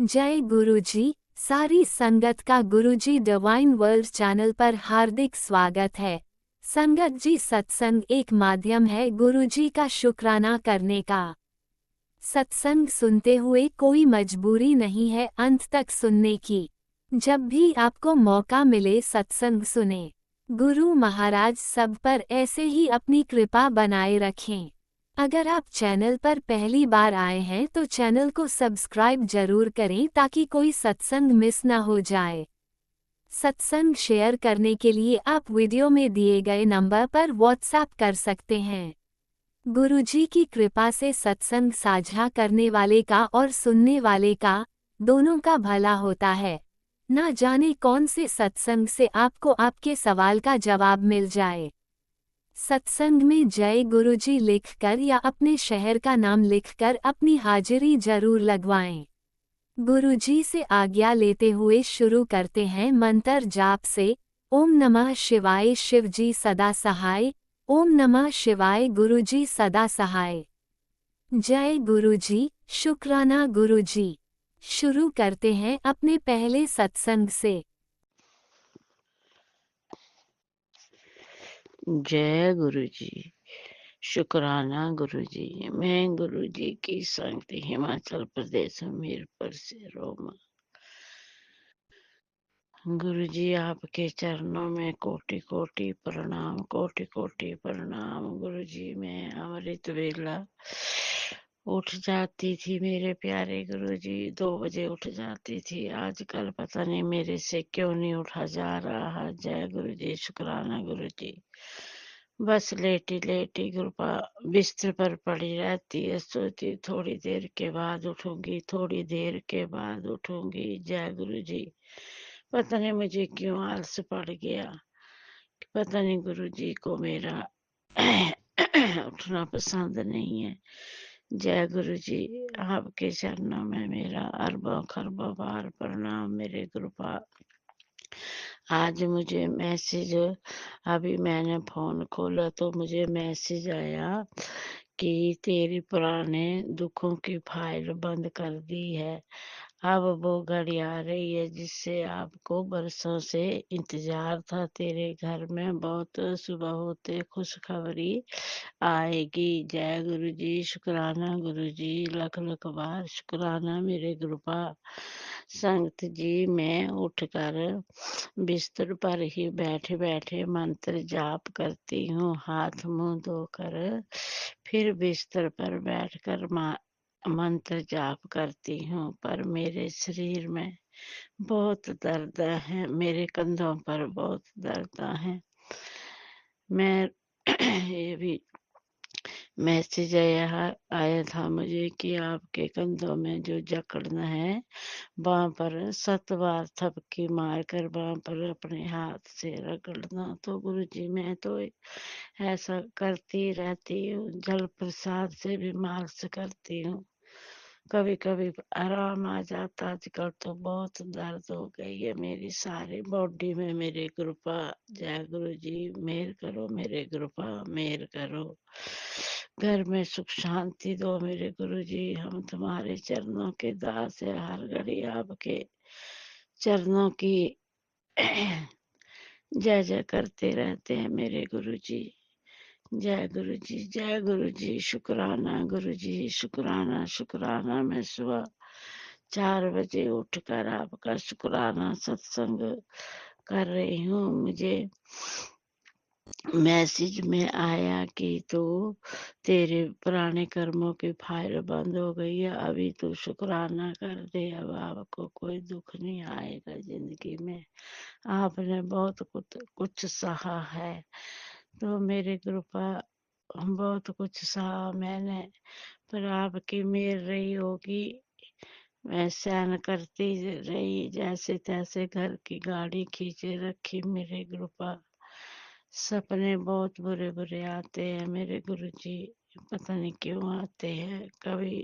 जय गुरुजी। सारी संगत का गुरुजी डिवाइन वर्ल्ड चैनल पर हार्दिक स्वागत है। संगत जी, सत्संग एक माध्यम है गुरुजी का शुक्राना करने का। सत्संग सुनते हुए कोई मजबूरी नहीं है अंत तक सुनने की। जब भी आपको मौका मिले सत्संग सुने। गुरु महाराज सब पर ऐसे ही अपनी कृपा बनाए रखें। अगर आप चैनल पर पहली बार आए हैं तो चैनल को सब्सक्राइब जरूर करें ताकि कोई सत्संग मिस न हो जाए। सत्संग शेयर करने के लिए आप वीडियो में दिए गए नंबर पर व्हाट्सएप कर सकते हैं। गुरुजी की कृपा से सत्संग साझा करने वाले का और सुनने वाले का दोनों का भला होता है। ना जाने कौन से सत्संग से आपको आपके सवाल का जवाब मिल जाए। सत्संग में जय गुरुजी लिखकर या अपने शहर का नाम लिखकर अपनी हाजिरी जरूर लगवाएं। गुरुजी से आज्ञा लेते हुए शुरू करते हैं मंत्र जाप से। ओम नमः शिवाय, शिवजी सदा सहाय। ओम नमः शिवाय, गुरुजी सदा सहाय। जय गुरुजी, शुक्राना गुरुजी। शुरू करते हैं अपने पहले सत्संग से। जय गुरु जी। शुक्राना गुरु जी। मैं गुरु जी की संगति हिमाचल प्रदेश हमीरपुर से रोमा। गुरु जी आपके चरणों में कोटि कोटि प्रणाम, कोटि कोटि प्रणाम। गुरु जी मैं अमृत वेला उठ जाती थी मेरे प्यारे गुरु जी, 2 बजे उठ जाती थी। आजकल पता नहीं मेरे से क्यों नहीं उठा जा रहा। जय गुरु जी, शुक्राना गुरु जी। बस लेटी लेटी कृपा बिस्तर पर पड़ी रहती है, सोती थोड़ी देर के बाद उठूंगी, थोड़ी देर के बाद उठूंगी। जय गुरु जी। पता नहीं मुझे क्यों आलस पड़ गया, पता नहीं गुरु जी को मेरा उठना पसंद नहीं है। जय गुरु जी, आपके चरणों में मेरा अरबों खरबों बार प्रणाम मेरे कृपा। आज मुझे मैसेज, अभी मैंने फोन खोला तो मुझे मैसेज आया कि तेरी पुराने दुखों की फाइल बंद कर दी है। अब वो घड़ी आ रही है जिससे आपको बरसों से इंतजार था। तेरे घर में बहुत सुबह होते खुशखबरी आएगी। जय गुरु जी, शुक्राना गुरु जी, लख लख बार शुक्राना मेरे कृपा। संगत जी मैं उठकर बिस्तर पर ही बैठे बैठे मंत्र जाप करती हूँ। हाथ मुंह धोकर फिर बिस्तर पर बैठकर मंत्र जाप करती हूँ। पर मेरे शरीर में बहुत दर्द है, मेरे कंधों पर बहुत दर्द है। मैं ये भी मैसेज आया था मुझे कि आपके कंधों में जो जकड़न है वहां पर 7 बार थपकी मारकर वहां पर अपने हाथ से रगड़ना। तो गुरु जी मैं तो ऐसा करती रहती हूँ, जल प्रसाद से भी मालिश करती हूँ। कभी कभी आराम आ जाता, आजकल तो बहुत दर्द हो गई है मेरी सारी बॉडी में। मेरे कृपा। जय गुरु जी, मेहर करो मेरे कृपा, मेहर करो। घर में सुख शांति दो मेरे गुरु जी। हम तुम्हारे चरणों के दास है, हर घड़ी आपके चरणों की जय जय करते रहते हैं मेरे गुरु जी। जय गुरु जी, जय गुरु जी, शुक्राना गुरु जी, शुक्राना शुक्राना। मैं सुबह 4 बजे उठकर आपका शुक्राना सत्संग कर रही हूँ। मुझे मैसेज में आया कि तो तेरे पुराने कर्मों की फाइल बंद हो गई है, अभी तू शुक्राना कर दे, अब आपको कोई दुख नहीं आएगा जिंदगी में। आपने बहुत कुछ सहा है, तो मेरी कृपा बहुत कुछ सहा मैंने, पर आपकी मेहर रही होगी। मैं सहन करती रही, जैसे तैसे घर की गाड़ी खींचे रखी मेरे कृपा। सपने बहुत बुरे बुरे आते हैं मेरे गुरुजी, पता नहीं क्यों आते हैं। कभी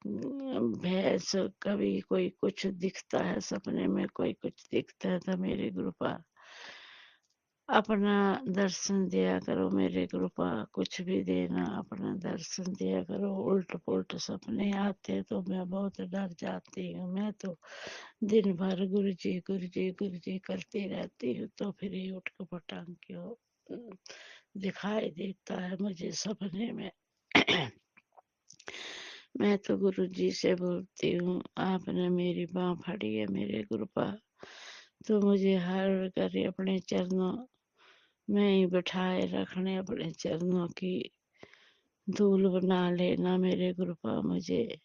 भैंस, कभी कोई कुछ दिखता है सपने में, कोई कुछ दिखता है तो मेरी कृपा अपना दर्शन दिया करो मेरे कृपा, कुछ भी देना अपना दर्शन दिया करो। उल्ट पुल्ट सपने आते तो मैं बहुत डर जाती हूँ। मैं तो दिन भर गुरु जी गुरु जी गुरु जी करती रहती हूँ, तो फिर ये उठ के पटांग क्यों दिखाई देता है मुझे सपने में। मैं तो गुरु जी से बोलती हूँ, आपने मेरी बाँ फड़ी है मेरे कृपा, तो मुझे हर घड़ी अपने चरणों में ही बिठाए रखने, अपने चरणों की धूल बना लेना मेरे कृपा मुझे।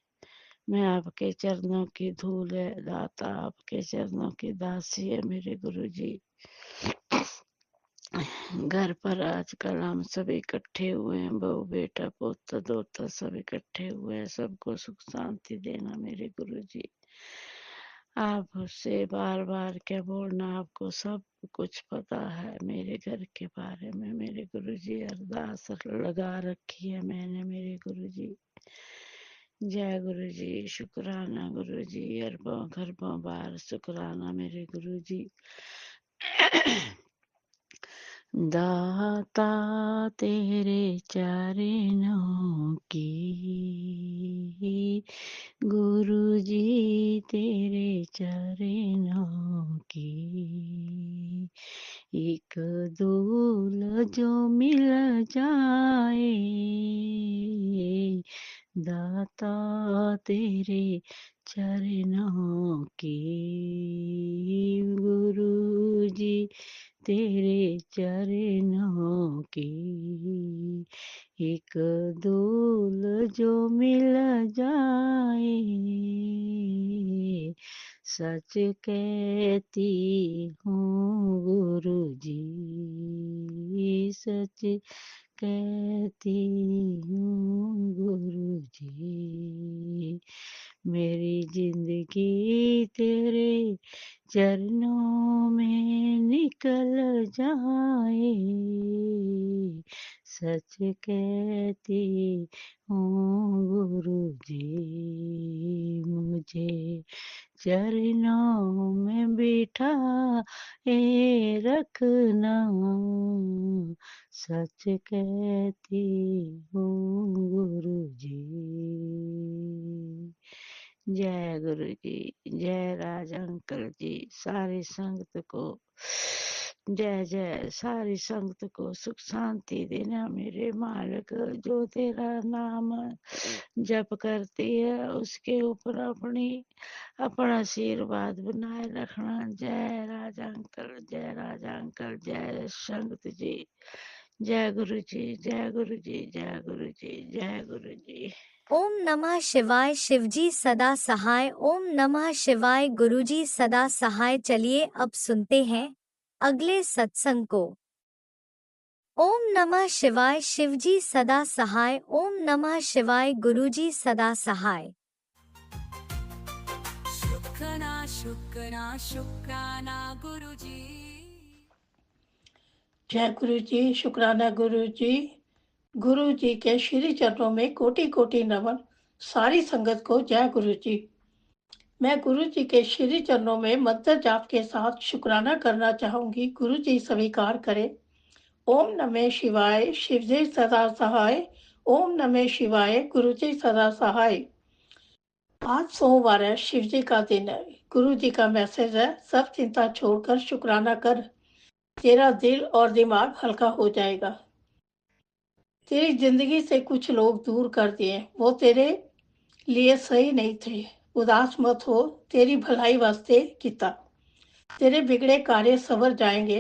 मैं आपके चरणों की धूल है दाता, आपके चरणों की दासी है मेरे गुरु जी। घर पर आजकल हम सब इकट्ठे हुए हैं, बहू बेटा पोता दोता सब इकट्ठे हुए हैं। सबको सुख शांति देना मेरे गुरु जी। आपसे बार बार क्या बोलना, आपको सब कुछ पता है मेरे घर के बारे में मेरे गुरु जी। अरदास लगा रखी है मैंने मेरे गुरु जी। जय गुरु जी, शुक्राना गुरु जी, अरबों खरबों बार शुक्राना मेरे गुरु जी। दाता तेरे चरणों की, गुरु जी तेरे चरणों की, एक धूल जो मिल जाए, दाता तेरे चरणों की, गुरु जी तेरे चरणों की, एक धूल जो मिल जाए, सच कहती हूँ गुरु जी, सच कहती हूँ गुरु जी। मेरी जिंदगी तेरे चरणों में निकल जाए, सच कहती हूँ गुरु जी। मुझे चरणों में बिठा रखना, सच कहती हूँ गुरु जी। जय गुरु जी, जय राज अंकल जी। सारी संगत को जय जय, सारी संगत को सुख शांति देना मेरे मालिक। जो तेरा नाम जप करती है उसके ऊपर अपना आशीर्वाद बनाए रखना। जय राजा अंकल, जय राजा अंकल, जय संगत जी। जय गुरु जी, जय गुरु जी, जय गुरु जी, जय गुरु जी। ओम नमः शिवाय। शिवजी सदा सहाय। ओम नमः शिवाय। गुरुजी सदा सहाय। चलिए अब सुनते हैं अगले सत्संग को। ओम नमः शिवाय। शिवजी सदा सहाय। ओम नमः शिवाय। गुरुजी सदा सहाय। शुक्राना शुक्राना शुक्राना गुरुजी। जय गुरु जी, शुक्राना गुरु जी। गुरु जी के श्री चरणों में कोटि कोटि नमन। सारी संगत को जय गुरु जी। मैं गुरु जी के श्री चरणों में मंत्र जाप के साथ शुक्राना करना चाहूंगी। गुरु जी स्वीकार करें। ओम नमः शिवाय। शिव जी सदा सहाय। ओम नमः शिवाय। गुरु जी सदा सहाय। आज सोमवार है, शिव जी का दिन है। गुरु जी का मैसेज है, सब चिंता छोड़कर शुक्राना कर, तेरा दिल और दिमाग हल्का हो जाएगा। तेरी जिंदगी से कुछ लोग दूर कर दिए, वो तेरे लिए सही नहीं थे। उदास मत हो, तेरी भलाई वास्ते किता। तेरे बिगड़े कार्य संवर जाएंगे।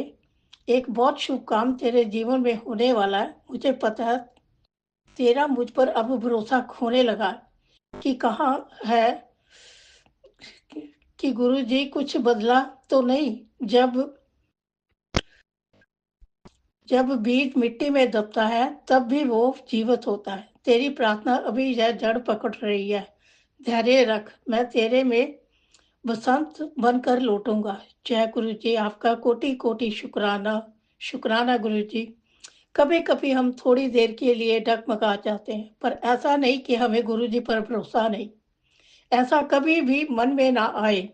एक बहुत शुभ काम तेरे जीवन में होने वाला है। मुझे पता है तेरा मुझ पर अब भरोसा खोने लगा कि कहाँ है कि गुरु जी कुछ बदला तो नहीं। जब बीज मिट्टी में दबता है तब भी वो जीवित होता है। तेरी प्रार्थना अभी यह जड़ पकड़ रही है। धैर्य रख, मैं तेरे में बसंत बनकर लौटूंगा। जय गुरु जी, आपका कोटि कोटि शुक्राना। शुक्राना गुरु जी। कभी कभी हम थोड़ी देर के लिए डगमगा जाते हैं, पर ऐसा नहीं कि हमें गुरु जी पर भरोसा नहीं। ऐसा कभी भी मन में ना आए।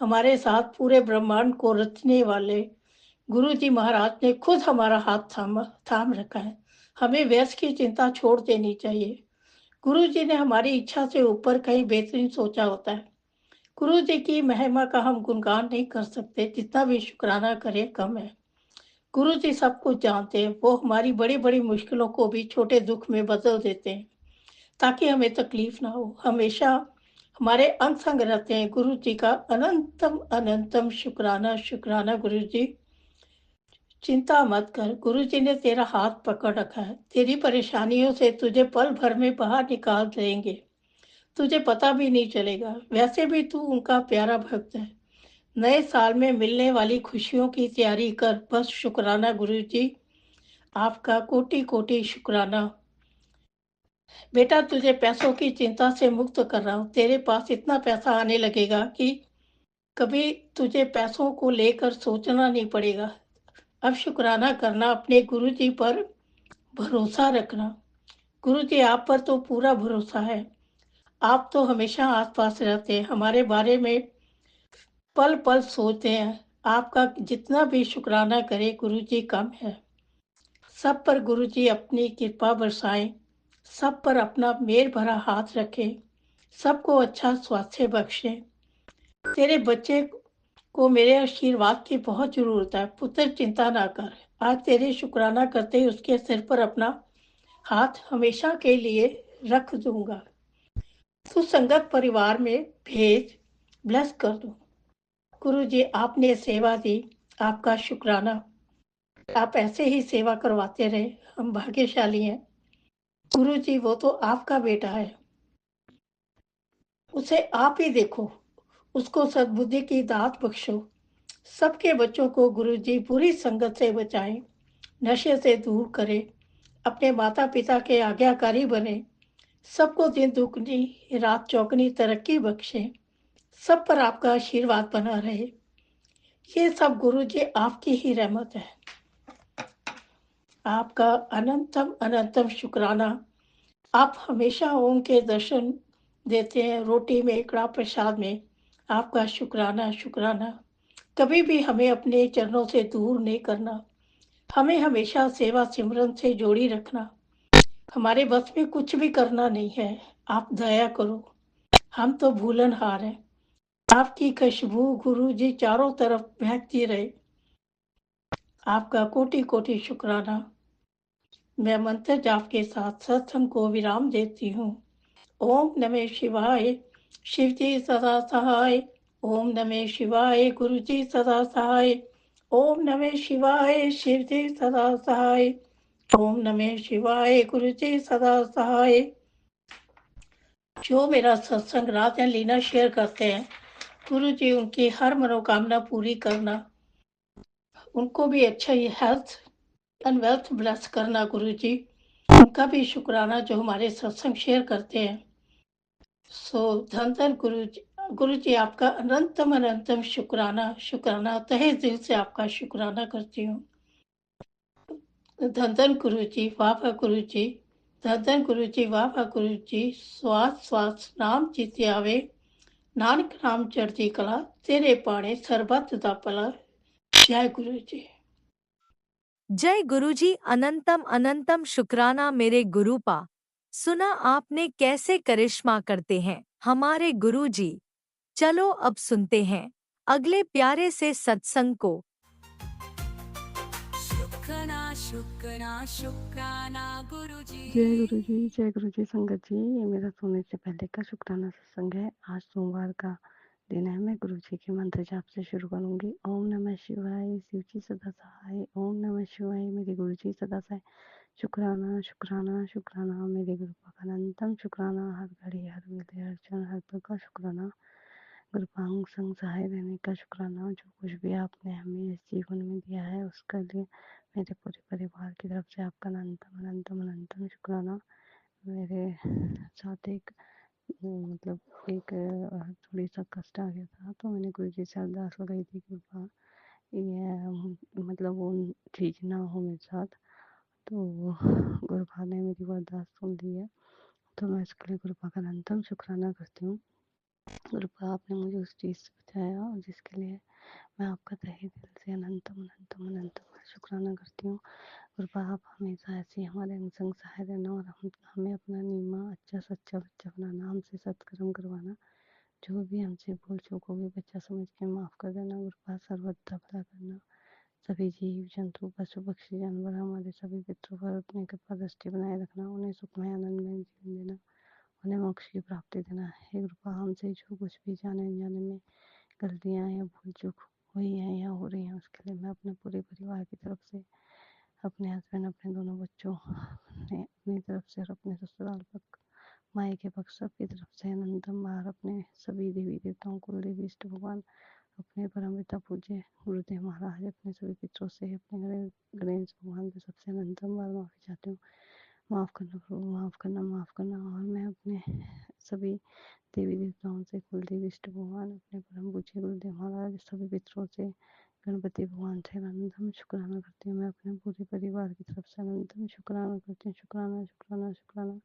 हमारे साथ पूरे ब्रह्मांड को रचने वाले गुरु जी महाराज ने खुद हमारा हाथ थाम रखा है। हमें व्यर्थ की चिंता छोड़ देनी चाहिए। गुरु जी ने हमारी इच्छा से ऊपर कहीं बेहतरीन सोचा होता है। गुरु जी की महिमा का हम गुणगान नहीं कर सकते, जितना भी शुक्राना करें कम है। गुरु जी सब कुछ जानते हैं। वो हमारी बड़ी बड़ी मुश्किलों को भी छोटे दुख में बदल देते हैं, ताकि हमें तकलीफ ना हो। हमेशा हमारे अंग संग रहते हैं। गुरु जी का अनंतम अनंतम शुक्राना शुक्राना। गुरु जी चिंता मत कर, गुरु जी ने तेरा हाथ पकड़ रखा है। तेरी परेशानियों से तुझे पल भर में बाहर निकाल देंगे। तुझे पता भी नहीं चलेगा। वैसे भी तू उनका प्यारा भक्त है। नए साल में मिलने वाली खुशियों की तैयारी कर। बस शुक्राना गुरु जी, आपका कोटि कोटि शुक्राना। बेटा, तुझे पैसों की चिंता से मुक्त कर रहा हूँ। तेरे पास इतना पैसा आने लगेगा कि कभी तुझे पैसों को लेकर सोचना नहीं पड़ेगा। अब शुक्राना करना, अपने गुरु जी पर भरोसा रखना। गुरु जी आप पर तो पूरा भरोसा है। आप तो हमेशा आस-पास रहते हैं, हमारे बारे में पल-पल सोचते हैं। आपका जितना भी शुक्राना करें गुरु जी कम है। सब पर गुरु जी अपनी कृपा बरसाएं, सब पर अपना मेल भरा हाथ रखें, सबको अच्छा स्वास्थ्य बख्शें। तेरे बच्चे को मेरे आशीर्वाद की बहुत जरूरत है। पुत्र चिंता ना कर, आज तेरे शुक्राना करते ही उसके सिर पर अपना हाथ हमेशा के लिए रख दूंगा। सुसंगत परिवार में भेज, ब्लेस कर दो। गुरु जी आपने सेवा दी, आपका शुक्राना। आप ऐसे ही सेवा करवाते रहे, हम भाग्यशाली हैं। गुरु जी वो तो आपका बेटा है, उसे आप ही देखो, उसको सद्बुद्धि की दात बख्शो। सबके बच्चों को गुरु जी बुरी संगत से बचाएं, नशे से दूर करें, अपने माता पिता के आज्ञाकारी बने, सबको दिन दुगनी रात चौगनी तरक्की बख्शे, सब पर आपका आशीर्वाद बना रहे। ये सब गुरु जी आपकी ही रहमत है। आपका अनंतम अनंतम शुक्राना। आप हमेशा ओम के दर्शन देते हैं, रोटी में, कड़ा प्रसाद में। आपका शुक्राना शुक्राना। कभी भी हमें अपने चरणों से दूर नहीं करना। हमें हमेशा सेवा सिमरन से जोड़ी रखना। हमारे बस में कुछ भी करना नहीं है, आप दया करो। हम तो भूलनहार हैं। आपकी खुशबू गुरु जी चारों तरफ महकती रहे। आपका कोटि कोटि शुक्राना। मैं मंत्र जाप के साथ सत्संग को विराम देती हूँ। ओम नमः शिवाय। शिव जी सदा सहाय। ओम नमः शिवाय। गुरु जी सदा सहाय। ओम नमः शिवाय। शिव जी सदा सहाय। ओम नमः शिवाय। गुरु जी सदा सहाय। जो मेरा सत्संग रात या लीना शेयर करते हैं, गुरु जी उनकी हर मनोकामना पूरी करना, उनको भी अच्छा ही हेल्थ एंड वेल्थ ब्लेस करना। गुरु जी उनका भी शुक्राना जो हमारे सत्संग शेयर करते हैं। सो धन धन गुरु जी आपका अनंतम अनंतम शुक्राना शुक्राना। तहे दिल से आपका शुक्राना करती हूँ। धन धन गुरु जी, वाह वाह गुरु जी। धन धन गुरु जी, वाह वाह गुरु जी। स्वास स्वास नाम चित आवे, नानक नाम चढ़ती कला, तेरे पाड़े सरबत दा भला। जय गुरु जी। जय गुरुजी। अनंतम अनंतम शुक्राना मेरे गुरुपा। सुना आपने कैसे करिश्मा करते हैं हमारे गुरुजी। चलो अब सुनते हैं अगले प्यारे से सत्संग को। शुक्राना शुक्राना शुक्राना गुरुजी। जय गुरु जी संगत जी। ये मेरा सोने से पहले का शुक्राना सत्संग है। आज सोमवार का दिन है। मैं गुरु जी के मंत्र जाप से शुरू करूंगी। ओम नमः शिवाय। शिव जी सदा सहाय। ओम नमः शिवाय। मेरे गुरु जी सदा सहाय। शुक्राना शुक्राना शुक्राना मेरे गुरु का अनंतम शुक्राना। हर घड़ी हर मिले हर क्षण हर पल का शुक्राना। गुरुपांग संग सहाय रहने का शुक्राना। जो कुछ भी आपने हमें इस जीवन में दिया है उसके लिए मेरे पूरे परिवार की तरफ से आपका अनंतम अनंतम अनंतम शुक्राना। मेरे साथ एक मतलब एक थोड़ी सा कष्ट आ गया था, तो मैंने गुरु जी से अरदास लगाई थी कृपा ये मतलब वो चीज़ ना हो मेरे साथ। तो गुरुपा ने मेरी वो अरदास सुन ली है, तो मैं इसके लिए गुरुपा का अनंतम शुक्राना करती हूँ। गुरुपा आपने मुझे उस चीज़ से बचाया और जिसके लिए मैं आपका तहे दिल से अनंतम अनंतम अनंतम शुक्राना करती हूँ। गुरुपा आप हमेशा ऐसे ही हमारे अंग संग सहाय रहना और हमें अपना नीमा अच्छा सच्चा बच्चा बनाना, हमसे सत्कर्म करवाना, जो भी हमसे भूल चूक होगी बच्चा समझ के माफ़ कर देना। गुरुपा सर्वदा भला करना, सभी जीव जंतु पशु पक्षी जानवर हमारे सभी पितरों पर अपनी कृपा दृष्टि बनाए रखना, उन्हें सुखमय आनंदमय जीवन देना, उन्हें मोक्ष की प्राप्ति देना। हे गुरुपा हमसे जो कुछ भी जाने अनजाने में गलतियाँ या भूल चूक हुई हैं या हो रही हैं उसके लिए मैं अपने पूरे परिवार की तरफ से, अपने हस्बैंड, अपने दोनों बच्चों ने अपनी तरफ से और अपने ससुराल पक्ष माई के पक्ष सबकी तरफ से अनंतम बार अपने सभी देवी देवताओं कुल देवी इष्ट भगवान, अपने परम पिता पूज्य गुरुदेव महाराज, अपने सभी पितरों से, अपने गणेश भगवान से सबसे अनंतम बार माफ़ी चाहती हूँ। माफ़ करना प्रभु, माफ़ करना, माफ़ करना। और मैं अपने सभी देवी देवताओं से, कुल देवी इष्ट भगवान, अपने परम पूज्य गुरुदेव महाराज, सभी पितरों से, गणपति भगवान से अनंतम शुक्राना करती हूँ। मैं अपने पूरे परिवार की तरफ से अनंतम शुक्राना करती हूँ। शुक्राना शुक्राना शुक्राना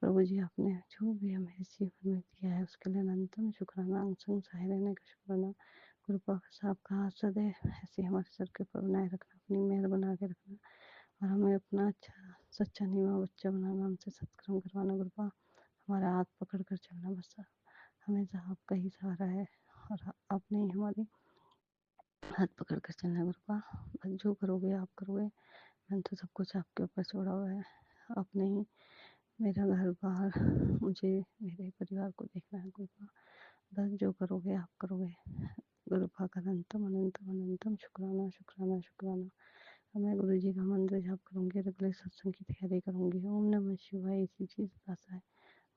प्रभु जी, आपने जो भी हमें इस जीवन में दिया है उसके लिए अनंतम शुक्राना। अंग संग सहाय रहने का शुक्राना। गुरुपा आपका हाथ सदैव ऐसे हमारे सर के ऊपर बनाए रखना, अपनी मेहर बना के रखना और हमें अपना अच्छा सच्चा नीवा बच्चा बनाना, हमसे सत्कर्म करवाना। गुरुपा हमारा हाथ पकड़ कर चलना, बस हमेशा आपका ही सहारा है और आपने ही हमारी हाथ पकड़ कर चलना। गुरुपा बस जो करोगे आप करोगे, मैंने तो सब कुछ आपके ऊपर छोड़ा हुआ है। आपने ही मेरा घर बार मुझे मेरे परिवार को देखना है। गुरुपा बस जो करोगे आप करोगे। गुरुपा का अनंतम अनंतम अनंतम शुक्राना शुक्राना शुक्राना। अब मैं गुरु जी का मंत्र जाप करूंगी और अगले सत्संग की तैयारी करूंगी। ओम नमः शिवाय। इसी चीज सदा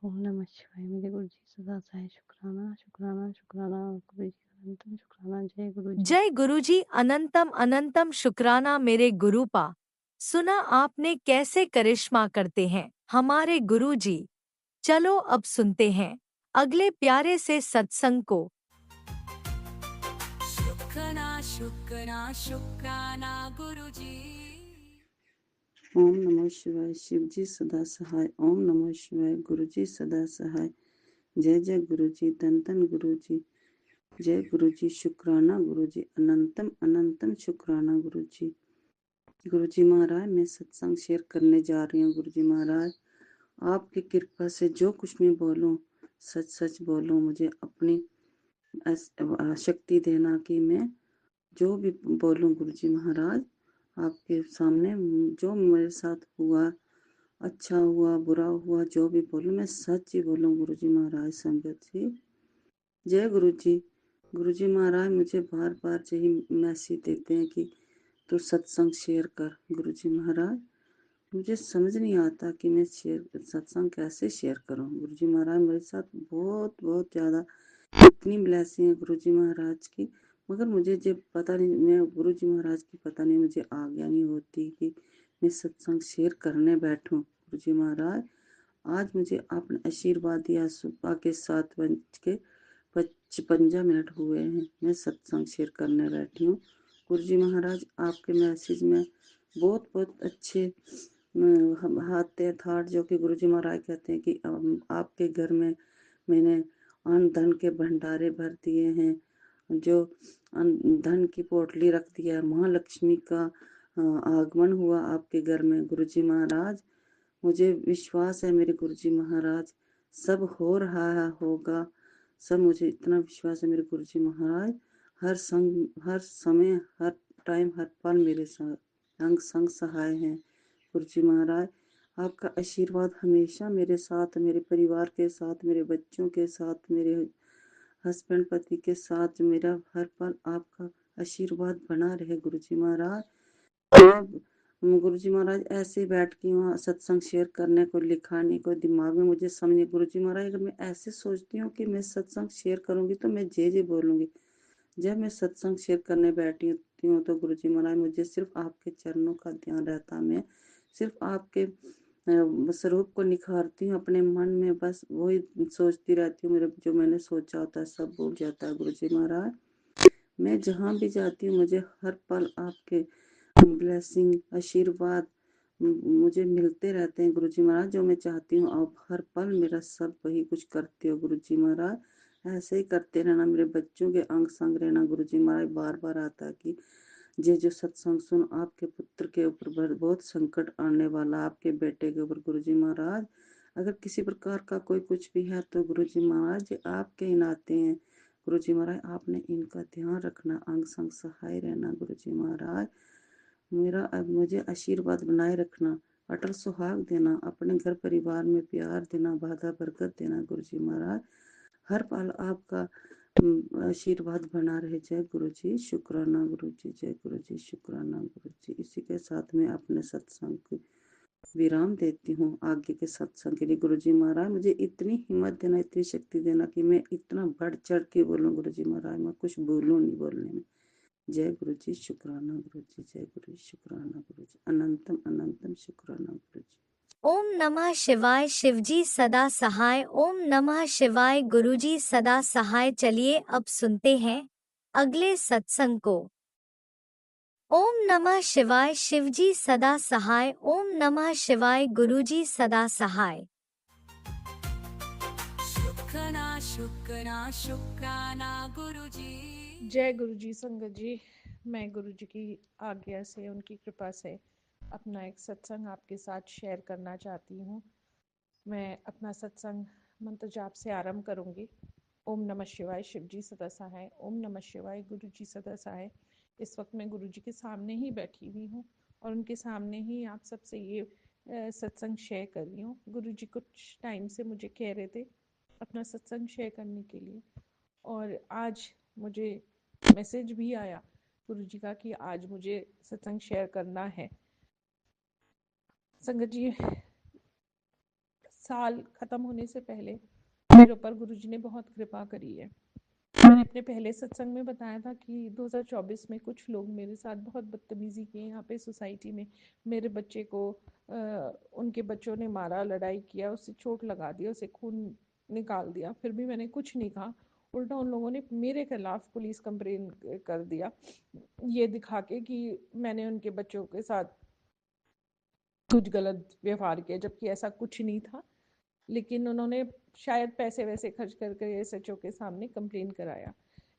ओम नमः शिवाय। मेरे गुरु जी सदा सहाय। शुक्राना शुक्राना शुक्राना। गुरु जी का अनंतम शुक्राना। जय गुरु जी। जय गुरुजी। अनंतम अनंतम शुक्राना मेरे गुरुपा। सुना आपने कैसे करिश्मा करते हैं हमारे गुरुजी। चलो अब सुनते हैं अगले प्यारे से सत्संग को। शुक्राना शुक्राना शुक्राना गुरुजी। ओम नमः शिवाय। शिव जी सदा सहाय। ओम नमः शिवाय। गुरु जी सदा सहाय। जय जय गुरु जी। धन धन गुरु जी। जय गुरु जी। शुक्राना गुरु जी। अनंतम अनंतम शुक्राना गुरु जी। गुरु जी महाराज, मैं सत्संग शेयर करने जा रही हूँ। गुरु जी महाराज, आपकी कृपा से जो कुछ मैं बोलूँ सच सच बोलूँ। मुझे अपनी शक्ति देना कि मैं जो भी बोलूँ गुरु जी महाराज आपके सामने, जो मेरे साथ हुआ, अच्छा हुआ बुरा हुआ, जो भी बोलूँ मैं सच ही बोलूँ गुरु जी महाराज। संगत जी, जय गुरु जी। गुरु जी महाराज मुझे बार बार यही मैसेज देते हैं कि तू सत्संग शेयर कर। गुरु जी महाराज, मुझे समझ नहीं आता कि मैं सत्संग कैसे शेयर करूं। गुरु जी महाराज मेरे साथ बहुत बहुत ज़्यादा इतनी ब्लेसिंग है गुरु जी महाराज की, मगर मुझे जब पता नहीं, मैं गुरु जी महाराज की पता नहीं मुझे आज्ञा नहीं होती कि मैं सत्संग शेयर करने बैठूं। गुरु जी महाराज, आज मुझे आपने आशीर्वाद दिया। सुबह के 7:55 हुए हैं, मैं सत्संग शेयर करने बैठी हूँ। गुरु जी महाराज, आपके मैसेज में बहुत बहुत अच्छे हाथ थाट जो कि गुरु जी महाराज कहते हैं कि आपके घर में मैंने अन्न धन के भंडारे भर दिए हैं, जो धन की पोटली रख दिया है। महालक्ष्मी का आगमन हुआ आपके घर में। गुरु जी महाराज, मुझे विश्वास है मेरे गुरु जी महाराज, सब हो रहा है, होगा सब। मुझे इतना विश्वास है मेरे गुरु जी महाराज, हर समय, हर टाइम, हर पल मेरे साथ अंग संग सहाय हैं। गुरु जी महाराज, आपका आशीर्वाद हमेशा मेरे साथ, मेरे परिवार के साथ, मेरे बच्चों के साथ, मेरे हस्बैंड पति के साथ, मेरा हर पल आपका आशीर्वाद बना रहे। गुरु जी महाराज, गुरु जी महाराज ऐसे बैठ के वहाँ सत्संग शेयर करने को, लिखा नहीं कोई दिमाग में मुझे समझ। गुरु जी महाराज, अगर मैं ऐसे सोचती हूँ कि मैं सत्संग शेयर करूंगी तो मैं जे बोलूंगी। जब मैं सत्संग शेयर करने बैठी हूँ तो गुरु जी महाराज मुझे सिर्फ आपके चरणों का ध्यान रहता। मैं सिर्फ आपके स्वरूप को निखारती हूँ अपने मन में, बस वही सोचती रहती हूँ। मेरे जो मैंने सोचा होता है सब भूल जाता है। गुरु जी महाराज, मैं जहाँ भी जाती हूँ मुझे हर पल आपके ब्लेसिंग, आशीर्वाद मुझे मिलते रहते हैं। गुरु जी महाराज, जो मैं चाहती हूँ आप हर पल मेरा सब वही कुछ करते हो। गुरु जी महाराज, ऐसे ही करते रहना, मेरे बच्चों के अंग संग रहना। गुरुजी महाराज बार बार आता है कि ये जो सत्संग सुन, आपके पुत्र के ऊपर बहुत संकट आने वाला, आपके बेटे के ऊपर। गुरुजी महाराज अगर किसी प्रकार का कोई कुछ भी है तो गुरुजी महाराज ये आपके ही नाते हैं। गुरुजी महाराज आपने इनका ध्यान रखना, अंग संग सहाय रहना। गुरुजी महाराज मेरा अब मुझे आशीर्वाद बनाए रखना, अटल सुहाग देना, अपने घर परिवार में प्यार देना, बाधा बरकत देना। गुरुजी महाराज हर पल आपका आशीर्वाद बना रहे। जय गुरु जी, शुक्राना गुरु जी, जय गुरु जी, शुक्राना गुरु जी। इसी के साथ में अपने सत्संग को विराम देती हूँ। आगे के सत्संग के लिए गुरु जी महाराज मुझे इतनी हिम्मत देना, इतनी शक्ति देना कि मैं इतना बढ़ चढ़ के बोलूँ। गुरु जी महाराज मैं कुछ बोलूँ नहीं बोलने में। जय गुरु जी, शुक्राना गुरु जी, जय गुरु जी, शुक्राना गुरु जी, अनंतम अनंतम शुक्राना गुरु जी। ओम नमः शिवाय। शिवजी सदा सहाय। ओम नमः शिवाय। गुरुजी सदा सहाय। चलिए अब सुनते हैं अगले सत्संग को। ओम नमः शिवाय। शिवजी सदा सहाय। ओम नमः शिवाय। गुरुजी सदा सहाय। शुक्राना शुक्राना शुक्राना गुरुजी। जय गुरु जी संगत जी, मैं गुरु जी की आज्ञा से, उनकी कृपा से अपना एक सत्संग आपके साथ शेयर करना चाहती हूँ। मैं अपना सत्संग मंत्र जाप से आरंभ करूँगी। ओम नमः शिवाय। शिव जी सदा सहाय। ओम नमः शिवाय। गुरु जी सदा सहाय। इस वक्त मैं गुरु जी के सामने ही बैठी हुई हूँ और उनके सामने ही आप सबसे ये सत्संग शेयर कर रही हूँ। गुरु जी कुछ टाइम से मुझे कह रहे थे अपना सत्संग शेयर करने के लिए, और आज मुझे मैसेज भी आया गुरु जी का कि आज मुझे सत्संग शेयर करना है। संगत जी, साल खत्म होने से पहले मेरे ऊपर गुरु जी ने बहुत कृपा करी है। मैंने अपने पहले सत्संग में बताया था कि 2024 में कुछ लोग मेरे साथ बहुत बदतमीजी किए यहाँ पे सोसाइटी में। मेरे बच्चे को उनके बच्चों ने मारा, लड़ाई किया, उससे चोट लगा दिया, उसे खून निकाल दिया। फिर भी मैंने कुछ नहीं कहा, उल्टा उन लोगों ने मेरे खिलाफ पुलिस कंप्लेन कर दिया, ये दिखा के कि मैंने उनके बच्चों के साथ कुछ गलत व्यवहार किया, जबकि ऐसा कुछ नहीं था। लेकिन उन्होंने शायद पैसे वैसे खर्च करके एसएचओ के सामने कंप्लेन कराया,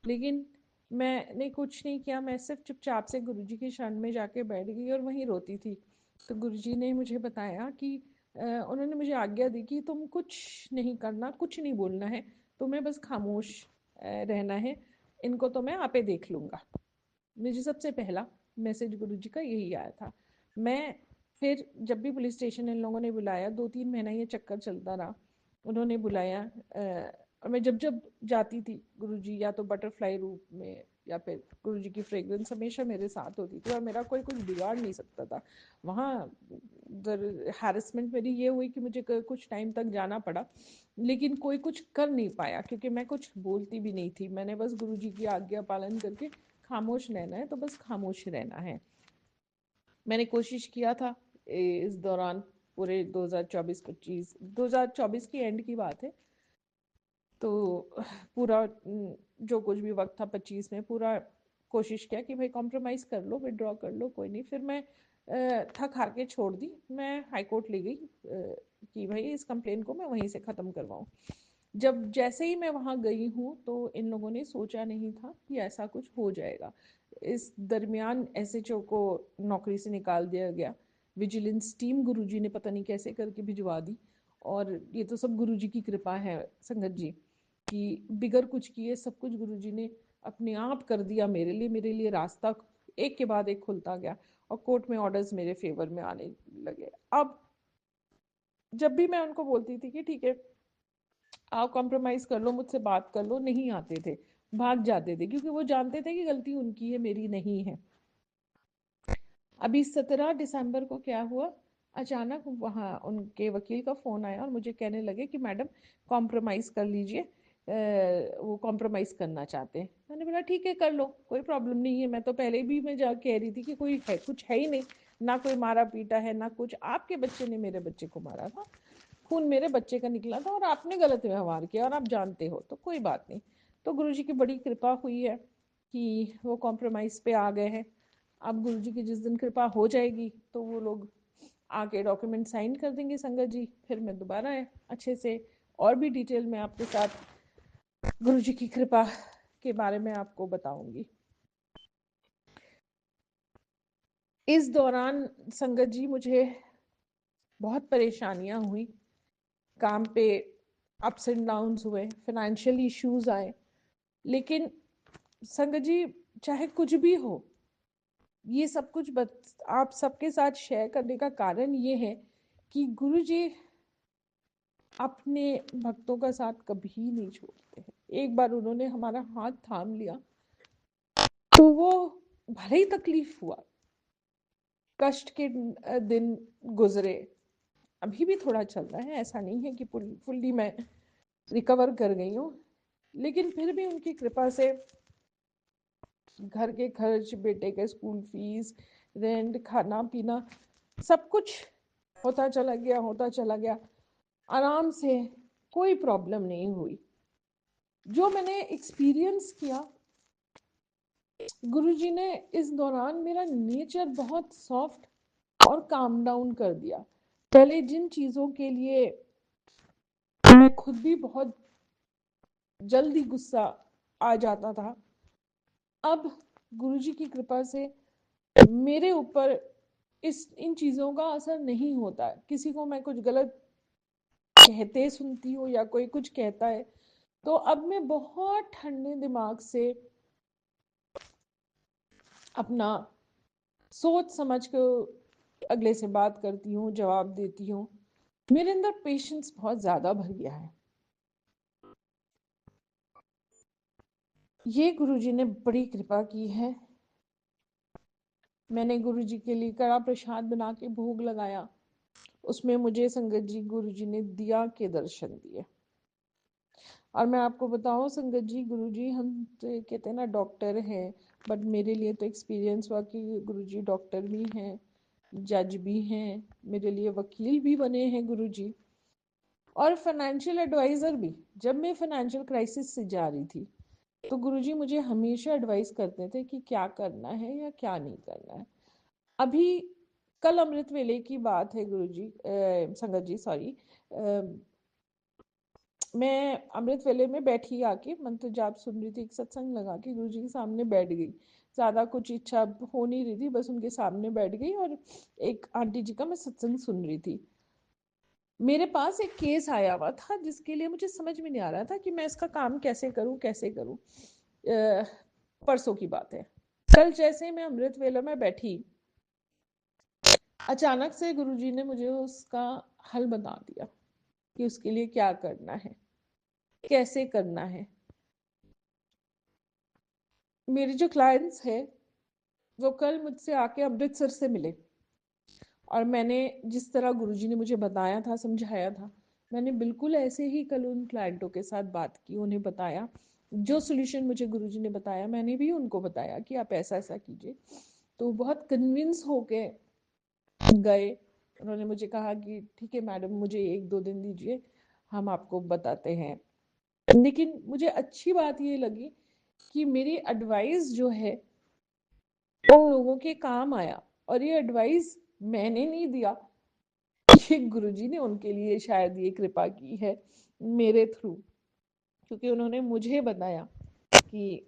लेकिन मैंने कुछ नहीं किया। मैं सिर्फ चुपचाप से गुरुजी की शरण में जाके बैठ गई और वहीं रोती थी। तो गुरुजी ने मुझे बताया कि उन्होंने मुझे आज्ञा दी कि तुम कुछ नहीं करना, कुछ नहीं बोलना है, तुम्हें बस खामोश रहना है, इनको तो मैं आपे देख लूँगा। मुझे सबसे पहला मैसेज गुरुजी का यही आया था। मैं फिर जब भी पुलिस स्टेशन इन लोगों ने बुलाया, 2-3 महीना ये चक्कर चलता रहा, उन्होंने बुलाया और मैं जब जब जाती थी गुरुजी या तो बटरफ्लाई रूप में या फिर गुरुजी की फ्रेग्रेंस हमेशा मेरे साथ होती थी और मेरा कोई कुछ बिगाड़ नहीं सकता था वहाँ। हैरेसमेंट मेरी ये हुई कि मुझे कुछ टाइम तक जाना पड़ा, लेकिन कोई कुछ कर नहीं पाया क्योंकि मैं कुछ बोलती भी नहीं थी। मैंने बस गुरुजी की आज्ञा पालन करके खामोश रहना है तो बस खामोश रहना है। मैंने कोशिश किया था इस दौरान, पूरे 2024 की एंड की बात है, तो पूरा जो कुछ भी वक्त था 25 में पूरा कोशिश किया कि भाई कॉम्प्रोमाइज़ कर लो, विड्रॉ कर लो, कोई नहीं। फिर मैं थक हार के छोड़ दी। मैं हाई कोर्ट ले गई कि भाई इस कंप्लेन को मैं वहीं से ख़त्म करवाऊँ। जब जैसे ही मैं वहाँ गई हूँ तो इन लोगों ने सोचा नहीं था कि ऐसा कुछ हो जाएगा। इस दरमियान एसएचओ को नौकरी से निकाल दिया गया। विजिलेंस टीम गुरुजी ने पता नहीं कैसे करके भिजवा दी, और ये तो सब गुरुजी की कृपा है संगत जी, कि बिगर कुछ किए सब कुछ गुरुजी ने अपने आप कर दिया मेरे लिए रास्ता एक के बाद एक खुलता गया और कोर्ट में ऑर्डर्स मेरे फेवर में आने लगे। अब जब भी मैं उनको बोलती थी कि ठीक है आप कॉम्प्रोमाइज़ कर लो, मुझसे बात कर लो, नहीं आते थे, भाग जाते थे, क्योंकि वो जानते थे कि गलती उनकी है, मेरी नहीं है। अभी 17 दिसंबर को क्या हुआ, अचानक वहाँ उनके वकील का फ़ोन आया और मुझे कहने लगे कि मैडम कॉम्प्रोमाइज़ कर लीजिए, वो कॉम्प्रोमाइज़ करना चाहते हैं। मैंने बोला ठीक है कर लो, कोई प्रॉब्लम नहीं है। मैं तो पहले भी मैं जा कह रही थी कि कोई है कुछ है ही नहीं, ना कोई मारा पीटा है ना कुछ, आपके बच्चे ने मेरे बच्चे को मारा था, खून मेरे बच्चे का निकला था और आपने गलत व्यवहार किया और आप जानते हो, तो कोई बात नहीं। तो गुरुजी की बड़ी कृपा हुई है कि वो कॉम्प्रोमाइज़ पे आ गए हैं। अब गुरुजी की जिस दिन कृपा हो जाएगी तो वो लोग आके डॉक्यूमेंट साइन कर देंगे संगत जी, फिर मैं दोबारा अच्छे से और भी डिटेल में आपके साथ गुरुजी की कृपा के बारे में आपको बताऊंगी। इस दौरान संगत जी मुझे बहुत परेशानियां हुई, काम पे अप्स एंड डाउन्स हुए, फाइनेंशियल इश्यूज आए, लेकिन संगत जी चाहे कुछ भी हो, ये सब कुछ आप सबके साथ शेयर करने का कारण ये है कि गुरुजी अपने भक्तों का साथ कभी नहीं छोड़ते हैं। एक बार उन्होंने हमारा हाथ थाम लिया तो वो भले ही तकलीफ हुआ, कष्ट के दिन गुजरे, अभी भी थोड़ा चल रहा है, ऐसा नहीं है कि फुल्ली मैं रिकवर कर गई हूँ, लेकिन फिर भी उनकी कृपा से घर के खर्च, बेटे के स्कूल फीस, रेंट, खाना पीना सब कुछ होता चला गया आराम से, कोई प्रॉब्लम नहीं हुई। जो मैंने एक्सपीरियंस किया, गुरुजी ने इस दौरान मेरा नेचर बहुत सॉफ्ट और काम डाउन कर दिया। पहले जिन चीज़ों के लिए मैं खुद भी बहुत जल्दी गुस्सा आ जाता था, अब गुरुजी की कृपा से मेरे ऊपर इन चीज़ों का असर नहीं होता है। किसी को मैं कुछ गलत कहते सुनती हूँ या कोई कुछ कहता है तो अब मैं बहुत ठंडे दिमाग से अपना सोच समझ कर अगले से बात करती हूँ, जवाब देती हूँ। मेरे अंदर पेशेंस बहुत ज्यादा भर गया है। ये गुरुजी ने बड़ी कृपा की है। मैंने गुरुजी के लिए कड़ा प्रसाद बना के भोग लगाया, उसमें मुझे संगत जी गुरुजी ने दिया के दर्शन दिए। और मैं आपको बताऊं संगत जी, गुरुजी हम तो कहते हैं ना डॉक्टर हैं, बट मेरे लिए तो एक्सपीरियंस हुआ कि गुरुजी डॉक्टर भी हैं, जज भी हैं, मेरे लिए वकील भी बने हैं गुरुजी, और फाइनेंशियल एडवाइजर भी। जब मैं फाइनेंशियल क्राइसिस से जा रही थी तो गुरुजी मुझे हमेशा एडवाइस करते थे कि क्या करना है या क्या नहीं करना है। अभी कल अमृत वेले की बात है गुरुजी, संगत जी सॉरी, मैं अमृत वेले में बैठी आके मंत्र जाप सुन रही थी, एक सत्संग लगा के गुरुजी के सामने बैठ गई। ज्यादा कुछ इच्छा हो नहीं रही थी, बस उनके सामने बैठ गई और एक आंटी जी का मैं सत्संग सुन रही थी। मेरे पास एक केस आया हुआ था जिसके लिए मुझे समझ में नहीं आ रहा था कि मैं इसका काम कैसे करूं। परसों की बात है, कल जैसे मैं अमृत वेला में बैठी, अचानक से गुरुजी ने मुझे उसका हल बता दिया कि उसके लिए क्या करना है, कैसे करना है। मेरे जो क्लाइंट्स हैं वो कल मुझसे आके अमृतसर से मिले, और मैंने जिस तरह गुरुजी ने मुझे बताया था, समझाया था, मैंने बिल्कुल ऐसे ही कल उन क्लाइंटों के साथ बात की, उन्हें बताया जो सोल्यूशन मुझे गुरुजी ने बताया, मैंने भी उनको बताया कि आप ऐसा ऐसा कीजिए। तो बहुत कन्विंस होके गए। उन्होंने मुझे कहा कि ठीक है मैडम, मुझे 1-2 दिन दीजिए, हम आपको बताते हैं। लेकिन मुझे अच्छी बात ये लगी कि मेरी एडवाइस जो है उन लोगों के काम आया, और ये एडवाइस मैंने नहीं दिया, ये गुरुजी ने उनके लिए शायद ये कृपा की है मेरे थ्रू, क्योंकि उन्होंने मुझे बताया कि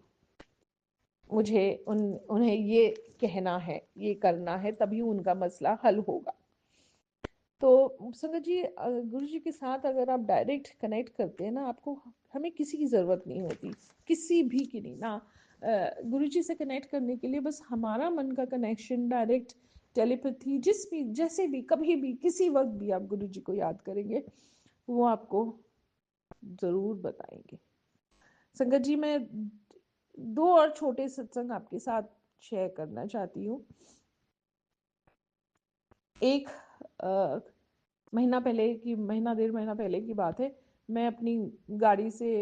मुझे उन्हें ये कहना है, ये करना है, तभी उनका मसला हल होगा। तो संगत जी, गुरु जी के साथ अगर आप डायरेक्ट कनेक्ट करते हैं ना, आपको हमें किसी की ज़रूरत नहीं होती, किसी भी की नहीं ना। गुरु जी से कनेक्ट करने के लिए बस हमारा मन का कनेक्शन, डायरेक्ट टेलीपैथी, जिस भी जैसे भी कभी भी किसी वक्त भी आप गुरु जी को याद करेंगे, वो आपको ज़रूर बताएंगे। संगत जी, मैं 2 और छोटे सत्संग आपके साथ शेयर करना चाहती हूँ। एक महीना 1-1.5 महीना पहले की बात है। मैं अपनी गाड़ी से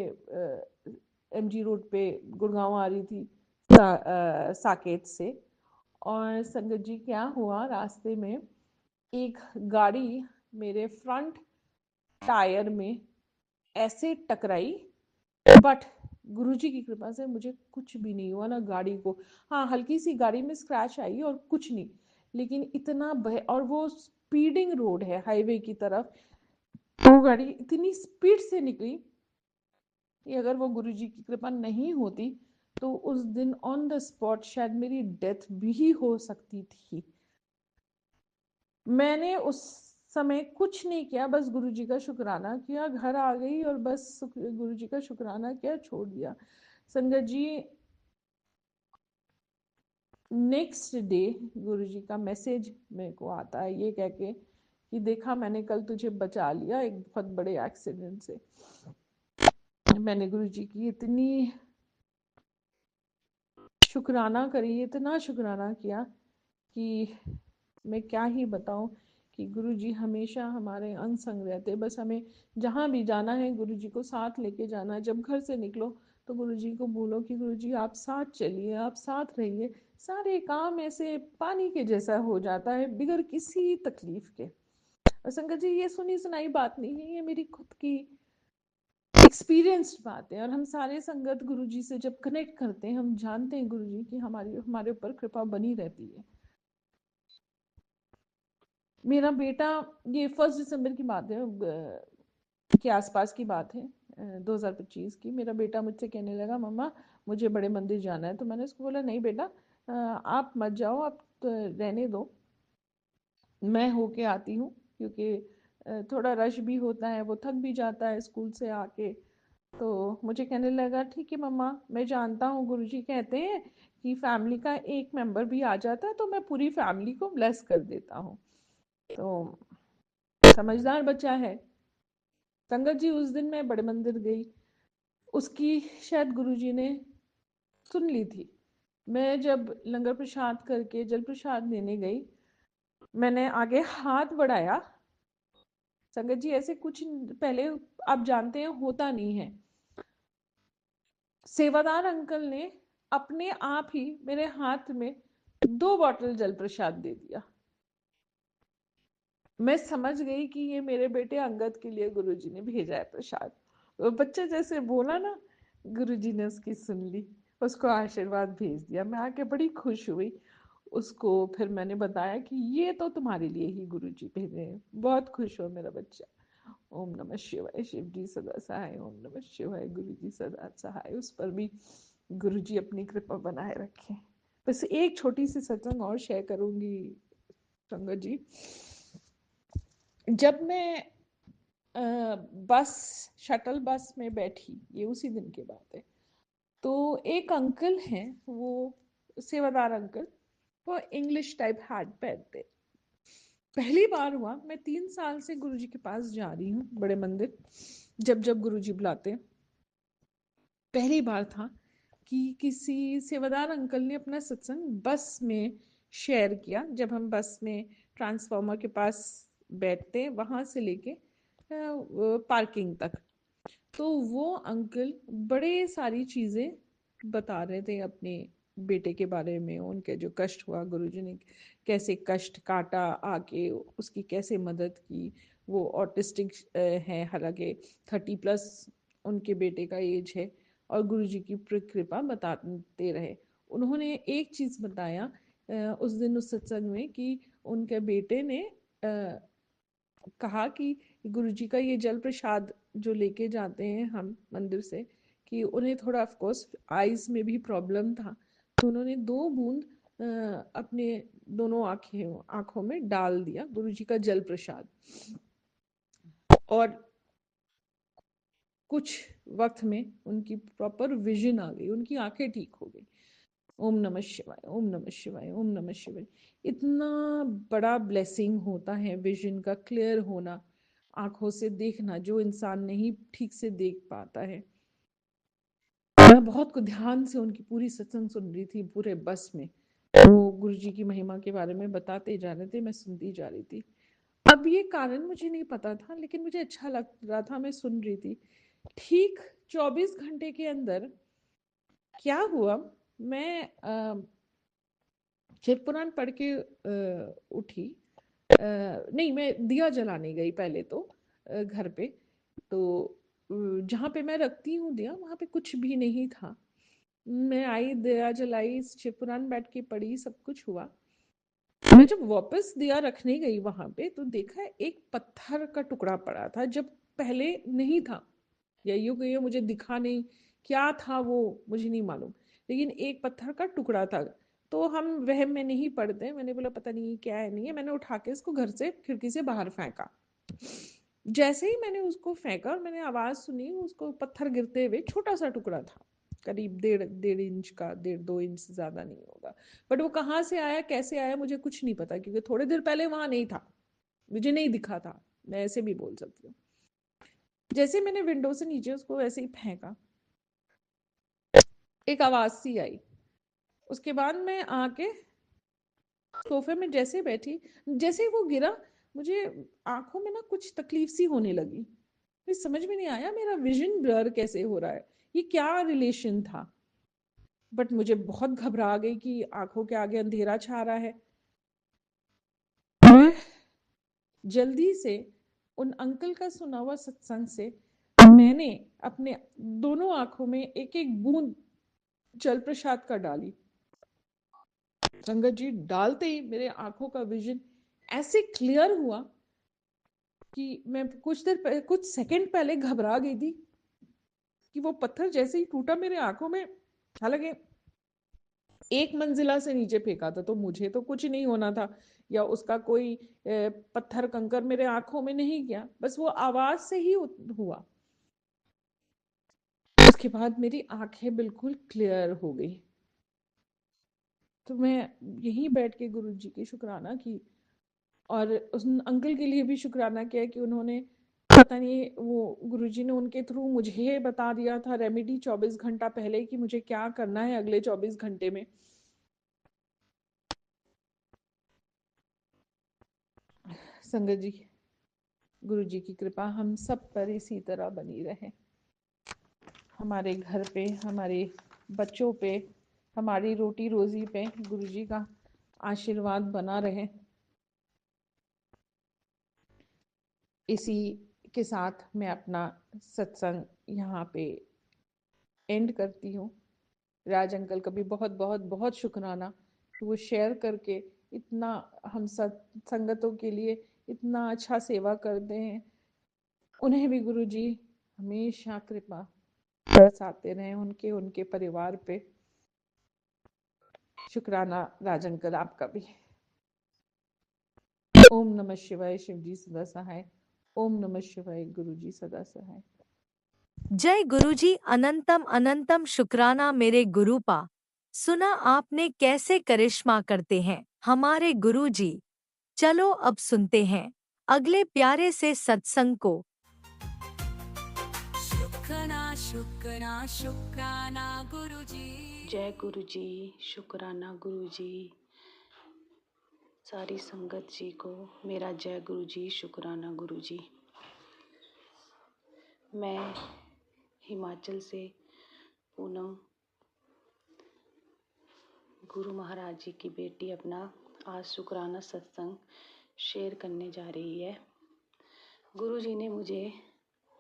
MG रोड पे गुड़गांव आ रही थी, साकेत से, और संगत जी क्या हुआ, रास्ते में एक गाड़ी मेरे फ्रंट टायर में ऐसे टकराई, बट गुरुजी की कृपा से मुझे कुछ भी नहीं हुआ, ना गाड़ी को, हाँ हल्की सी गाड़ी में स्क्रैच आई और कुछ नहीं, लेकिन इतना और वो स्पीडिंग रोड है हाईवे की तरफ, वो गाड़ी इतनी स्पीड से निकली कि अगर वो गुरुजी की कृपा नहीं होती तो उस दिन ऑन द स्पॉट शायद मेरी डेथ भी हो सकती थी। मैंने उस समय कुछ नहीं किया, बस गुरुजी का शुक्राना किया, घर आ गई और बस गुरुजी का शुक्राना किया, छोड़ दिया। संगत जी, नेक्स्ट डे गुरुजी का मैसेज मेरे को आता है ये कह के कि देखा मैंने कल तुझे बचा लिया एक बहुत बड़े एक्सीडेंट से। मैंने गुरुजी की इतनी शुक्राना करी, इतना शुक्राना किया कि मैं क्या ही बताऊं कि गुरुजी हमेशा हमारे अंग संग रहते। बस हमें जहाँ भी जाना है गुरुजी को साथ लेके जाना है। जब घर से निकलो तो गुरुजी को बोलो कि गुरुजी आप साथ चलिए, आप साथ रहिए। सारे काम ऐसे पानी के जैसा हो जाता है बिगर किसी तकलीफ के। और संगत जी, ये सुनी सुनाई बात नहीं है, ये मेरी खुद की एक्सपीरियंस्ड बात है। और हम सारे संगत गुरुजी से जब कनेक्ट करते हैं, हम जानते हैं गुरुजी की हमारे ऊपर कृपा बनी रहती है। मेरा बेटा, ये 1 दिसंबर की बात है, के आसपास की बात है, 2025 की। मेरा बेटा मुझसे कहने लगा मम्मा मुझे बड़े मंदिर जाना है। तो मैंने उसको बोला नहीं बेटा, आप मत जाओ, आप रहने दो, मैं होके आती हूँ। क्योंकि थोड़ा रश भी होता है, वो थक भी जाता है स्कूल से आके। तो मुझे कहने लगा ठीक है मम्मा, मैं जानता हूँ गुरुजी कहते हैं कि फैमिली का एक मेंबर भी आ जाता है तो मैं पूरी फैमिली को ब्लेस कर देता हूँ। तो समझदार बच्चा है। संगत जी, उस दिन मैं बड़े मंदिर गई, उसकी शायद गुरुजी ने सुन ली थी। मैं जब लंगर प्रसाद करके जल प्रसाद देने गई, मैंने आगे हाथ बढ़ाया। संगत जी, ऐसे कुछ पहले आप जानते हैं होता नहीं है। सेवादार अंकल ने अपने आप ही मेरे हाथ में 2 बॉटल जल प्रसाद दे दिया। मैं समझ गई कि ये मेरे बेटे अंगद के लिए गुरुजी ने भेजा है प्रसाद। वो बच्चा जैसे बोला ना, गुरुजी ने उसकी सुन ली, उसको आशीर्वाद भेज दिया। मैं आके बड़ी खुश हुई। उसको फिर मैंने बताया कि ये तो तुम्हारे लिए ही गुरुजी भेजे हैं। बहुत खुश हो मेरा बच्चा। ओम नमः शिवाय। शिव जी सदा सहाय। ओम नमः शिवाय। गुरु जी सदा सहाय। उस पर भी गुरु जी अपनी कृपा बनाए रखें। बस एक छोटी सी सत्संग और शेयर करूंगी संगत जी। जब मैं बस शटल बस में बैठी, ये उसी दिन की बात है, तो एक अंकल हैं, वो सेवादार अंकल, वो इंग्लिश टाइप हैट पहनते। पहली बार हुआ, मैं 3 साल से गुरुजी के पास जा रही हूँ बड़े मंदिर, जब जब गुरुजी बुलाते। पहली बार था कि किसी सेवादार अंकल ने अपना सत्संग बस में शेयर किया। जब हम बस में ट्रांसफार्मर के पास बैठते, वहां से लेके पार्किंग तक, तो वो अंकल बड़े सारी चीजें बता रहे थे अपने बेटे के बारे में। उनके जो कष्ट हुआ, गुरुजी ने कैसे कष्ट काटा आके, उसकी कैसे मदद की। वो ऑटिस्टिक है, हालांकि 30+ उनके बेटे का एज है, और गुरुजी की कृपा बताते रहे। उन्होंने एक चीज बताया उस दिन उस सत्संग में कि उनके बेटे ने कहा कि गुरुजी का ये जल प्रसाद जो लेके जाते हैं हम मंदिर से, कि उन्हें थोड़ा ऑफ कोर्स आईज में भी प्रॉब्लम था, तो उन्होंने 2 बूंद अपने दोनों आंखों में डाल दिया गुरुजी का जल प्रसाद, और कुछ वक्त में उनकी प्रॉपर विजन आ गई, उनकी आंखें ठीक हो गई। ओम नमः शिवाय। ओम नमः शिवाय। ओम नमः शिवाय। इतना बड़ा ब्लेसिंग होता है विजन का क्लियर होना, आंखों से देखना, जो इंसान नहीं ठीक से देख पाता है। मैं बहुत को ध्यान से उनकी पूरी सत्संग सुन रही थी पूरे बस में। वो गुरुजी की महिमा के बारे में बताते जा रहे थे, मैं सुनती जा रही थी। अब ये कारण मुझे नहीं पता था, लेकिन मुझे अच्छा लग रहा था, मैं सुन रही थी। ठीक 24 घंटे के अंदर क्या हुआ, मैं शिव पुराण पढ़ के उठी। नहीं, मैं दिया जलाने गई पहले तो घर पे। तो जहाँ पे मैं रखती हूँ दिया, वहाँ पे कुछ भी नहीं था। मैं आई, दिया जलाई, शिव पुराण बैठ के पढ़ी, सब कुछ हुआ। मैं जब वापस दिया रखने गई वहां पे, तो देखा एक पत्थर का टुकड़ा पड़ा था, जब पहले नहीं था। या यूं कहिए मुझे दिखा नहीं, क्या था वो मुझे नहीं मालूम, लेकिन एक पत्थर का टुकड़ा था। तो हम वहम में नहीं पड़ते, मैंने बोला पता नहीं क्या है, नहीं है, मैंने उठा के इसको घर से खिड़की से बाहर फेंका। जैसे ही मैंने उसको फेंका और मैंने आवाज सुनी, उसको पत्थर गिरते हुए, छोटा सा टुकड़ा था, करीब 1.5 इंच का, 1.5-2 इंच से ज्यादा नहीं होगा, बट वो कहाँ से आया कैसे आया मुझे कुछ नहीं पता, क्योंकि थोड़ी देर पहले वहां नहीं था, मुझे नहीं दिखा था, मैं ऐसे भी बोल सकती हूँ। जैसे मैंने विंडो से नीचे उसको ऐसे ही फेंका, एक आवाज सी आई। उसके बाद मैं आके सोफे में जैसे बैठी, जैसे ही वो गिरा, मुझे आंखों में ना कुछ तकलीफ सी होने लगी। मुझे समझ में नहीं आया मेरा विजन ब्लर कैसे हो रहा है, ये क्या रिलेशन था, बट मुझे बहुत घबरा गई कि आंखों के आगे अंधेरा छा रहा है। मैं जल्दी से उन अंकल का सुना हुआ सत्संग से मैंने अपने दोनों आंखों में एक एक बूंद जल प्रसाद का डाली। संगत जी, डालते ही मेरे आंखों का विजन ऐसे क्लियर हुआ कि मैं कुछ सेकंड पहले घबरा गई थी कि वो पत्थर जैसे ही टूटा मेरे आंखों में, हालांकि एक मंजिला से नीचे फेंका था तो मुझे तो कुछ नहीं होना था, या उसका कोई पत्थर कंकर मेरे आंखों में नहीं गया, बस वो आवाज से ही हुआ। उसके बाद मेरी आंखें बिल्कुल क्लियर हो गई। तो मैं यहीं बैठ के गुरु जी की शुक्राना की, और उस अंकल के लिए भी शुक्राना किया कि उन्होंने, पता नहीं वो गुरुजी ने उनके थ्रू मुझे बता दिया था रेमेडी 24 घंटा पहले कि मुझे क्या करना है अगले 24 घंटे में। संगत जी, गुरु जी की कृपा हम सब पर इसी तरह बनी रहे, हमारे घर पे, हमारे बच्चों पे, हमारी रोटी रोजी पे गुरु जी का आशीर्वाद बना रहे। इसी के साथ मैं अपना सत्संग यहाँ पे एंड करती हूँ। राज अंकल का भी बहुत बहुत बहुत शुक्राना कि वो शेयर करके इतना हम सब संगतों के लिए इतना अच्छा सेवा करते हैं। उन्हें भी गुरु जी हमेशा कृपा बरसाते रहे, उनके उनके परिवार पे। शुक्राना राज अंकल आपका भी। ओम नमः शिवाय, शिव जी सदा सहाय। ओम नमः शिवाय, गुरु जी सदा सहाय। जय गुरुजी, अनंतम अनंतम शुक्राना मेरे गुरुपा। सुना आपने कैसे करिश्मा करते हैं हमारे गुरुजी। चलो अब सुनते हैं अगले प्यारे से सत्संग को। शुक्राना शुक्राना शुक्राना गुरुजी। जय गुरु जी, शुक्राना गुरु जी। सारी संगत जी को मेरा जय गुरु जी, शुक्राना गुरु जी। मैं हिमाचल से पूनम, गुरु महाराज जी की बेटी, अपना आज शुक्राना सत्संग शेयर करने जा रही है। गुरु जी ने मुझे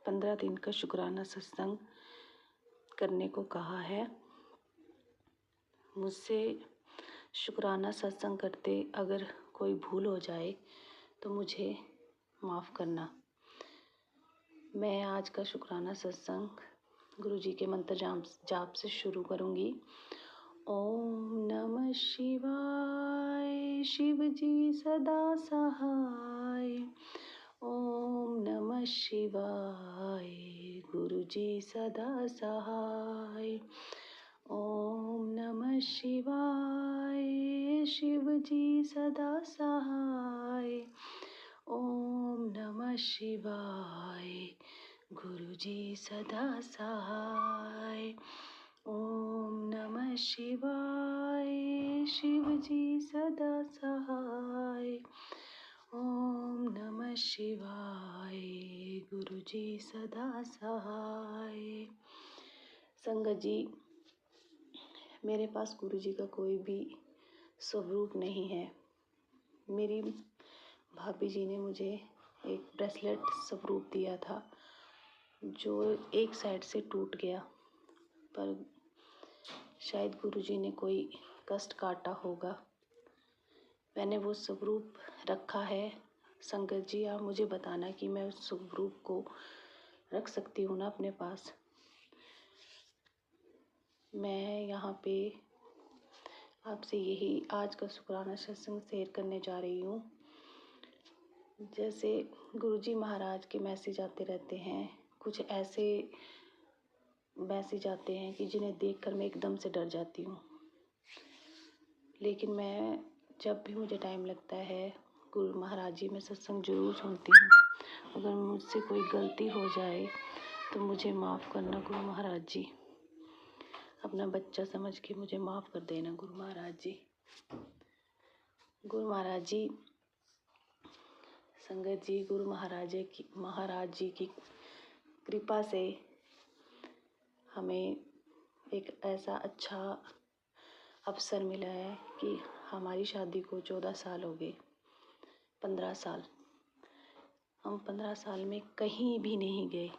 15 दिन का शुक्राना सत्संग करने को कहा है। मुझसे शुक्राना सत्संग करते अगर कोई भूल हो जाए तो मुझे माफ़ करना। मैं आज का शुक्राना सत्संग गुरु जी के मंत्र जाप से शुरू करूँगी। ओम नमः शिवाय, शिव जी सदा सहाय। ओम नमः शिवाय, गुरु जी सदा सहाय। ओम नमः शिवाय, शिव जी सदा सहाय। ओम नमः शिवाय, गुरु जी सदा सहाय। ओम नमः शिवाय, शिव जी सदा सहाय। ओम नमः शिवाय, गुरु जी सदा सहाय। संगत जी, मेरे पास गुरु जी का कोई भी स्वरूप नहीं है। मेरी भाभी जी ने मुझे एक ब्रेसलेट स्वरूप दिया था जो एक साइड से टूट गया, पर शायद गुरु जी ने कोई कष्ट काटा होगा। मैंने वो स्वरूप रखा है। संगत जी, आप मुझे बताना कि मैं उस स्वरूप को रख सकती हूँ ना अपने पास। मैं यहाँ पे आपसे यही आज का शुक्राना सत्संग शेयर करने जा रही हूँ। जैसे गुरुजी महाराज के मैसेज आते रहते हैं, कुछ ऐसे मैसेज आते हैं कि जिन्हें देखकर मैं एकदम से डर जाती हूँ। लेकिन मैं जब भी मुझे टाइम लगता है गुरु महाराज जी में सत्संग जरूर सुनती हूँ। अगर मुझसे कोई गलती हो जाए तो मुझे माफ़ करना गुरु महाराज जी, अपना बच्चा समझ के मुझे माफ़ कर देना गुरु महाराज जी। गुरु महाराज जी, संगत जी, गुरु महाराज जी की कृपा से हमें एक ऐसा अच्छा अवसर मिला है कि हमारी शादी को 14 साल हो गए, 15 साल। हम 15 साल में कहीं भी नहीं गए,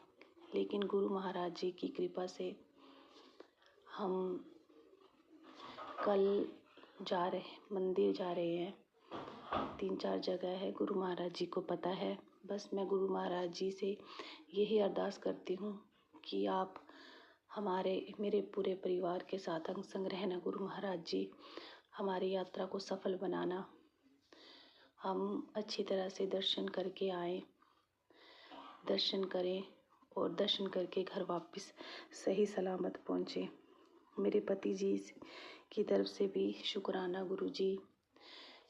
लेकिन गुरु महाराज जी की कृपा से हम कल मंदिर जा रहे हैं। 3-4 जगह है, गुरु महाराज जी को पता है। बस मैं गुरु महाराज जी से यही अरदास करती हूँ कि आप मेरे पूरे परिवार के साथ अंग संग रहना गुरु महाराज जी, हमारी यात्रा को सफल बनाना, हम अच्छी तरह से दर्शन करके आएँ, दर्शन करें और दर्शन करके घर वापस सही सलामत पहुँचे। मेरे पति जी की तरफ से भी शुक्राना गुरु जी,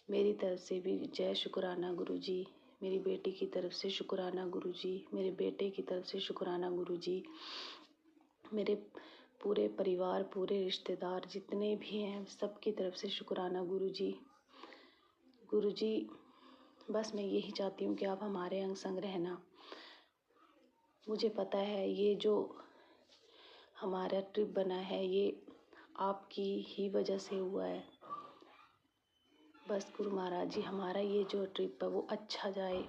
मेरी तरफ से भी जय शुक्राना गुरु जी, मेरी बेटी की तरफ से शुक्राना गुरु जी, मेरे बेटे की तरफ से शुक्राना गुरु जी, मेरे पूरे परिवार, पूरे रिश्तेदार जितने भी हैं सबकी तरफ से शुक्राना गुरु जी। गुरु जी, बस मैं यही चाहती हूँ कि आप हमारे अंग संग रहना। मुझे पता है ये जो हमारा ट्रिप बना है ये आपकी ही वजह से हुआ है। बस गुरु महाराज जी, हमारा ये जो ट्रिप है वो अच्छा जाए,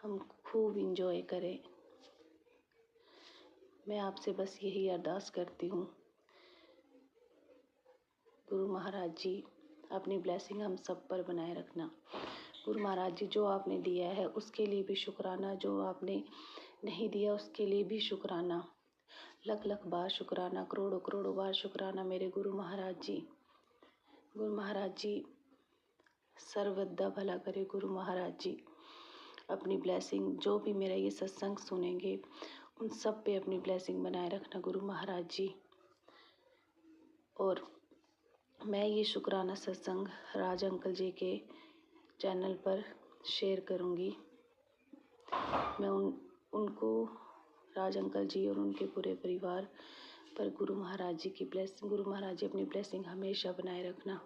हम खूब इंजॉय करें। मैं आपसे बस यही अरदास करती हूँ। गुरु महाराज जी, अपनी ब्लेसिंग हम सब पर बनाए रखना। गुरु महाराज जी, जो आपने दिया है उसके लिए भी शुक्राना, जो आपने नहीं दिया उसके लिए भी शुक्राना, लख लख बार शुक्राना, करोड़ों करोड़ों बार शुक्राना मेरे गुरु महाराज जी। गुरु महाराज जी सर्वदा भला करे। गुरु महाराज जी अपनी ब्लेसिंग, जो भी मेरा ये सत्संग सुनेंगे उन सब पे अपनी ब्लेसिंग बनाए रखना गुरु महाराज जी। और मैं ये शुक्राना सत्संग राज अंकल जी के चैनल पर शेयर करूँगी। मैं उनको राज अंकल जी और उनके पूरे परिवार पर गुरु महाराज जी की ब्लेसिंग, गुरु महाराज जी अपनी ब्लेसिंग हमेशा बनाए रखना।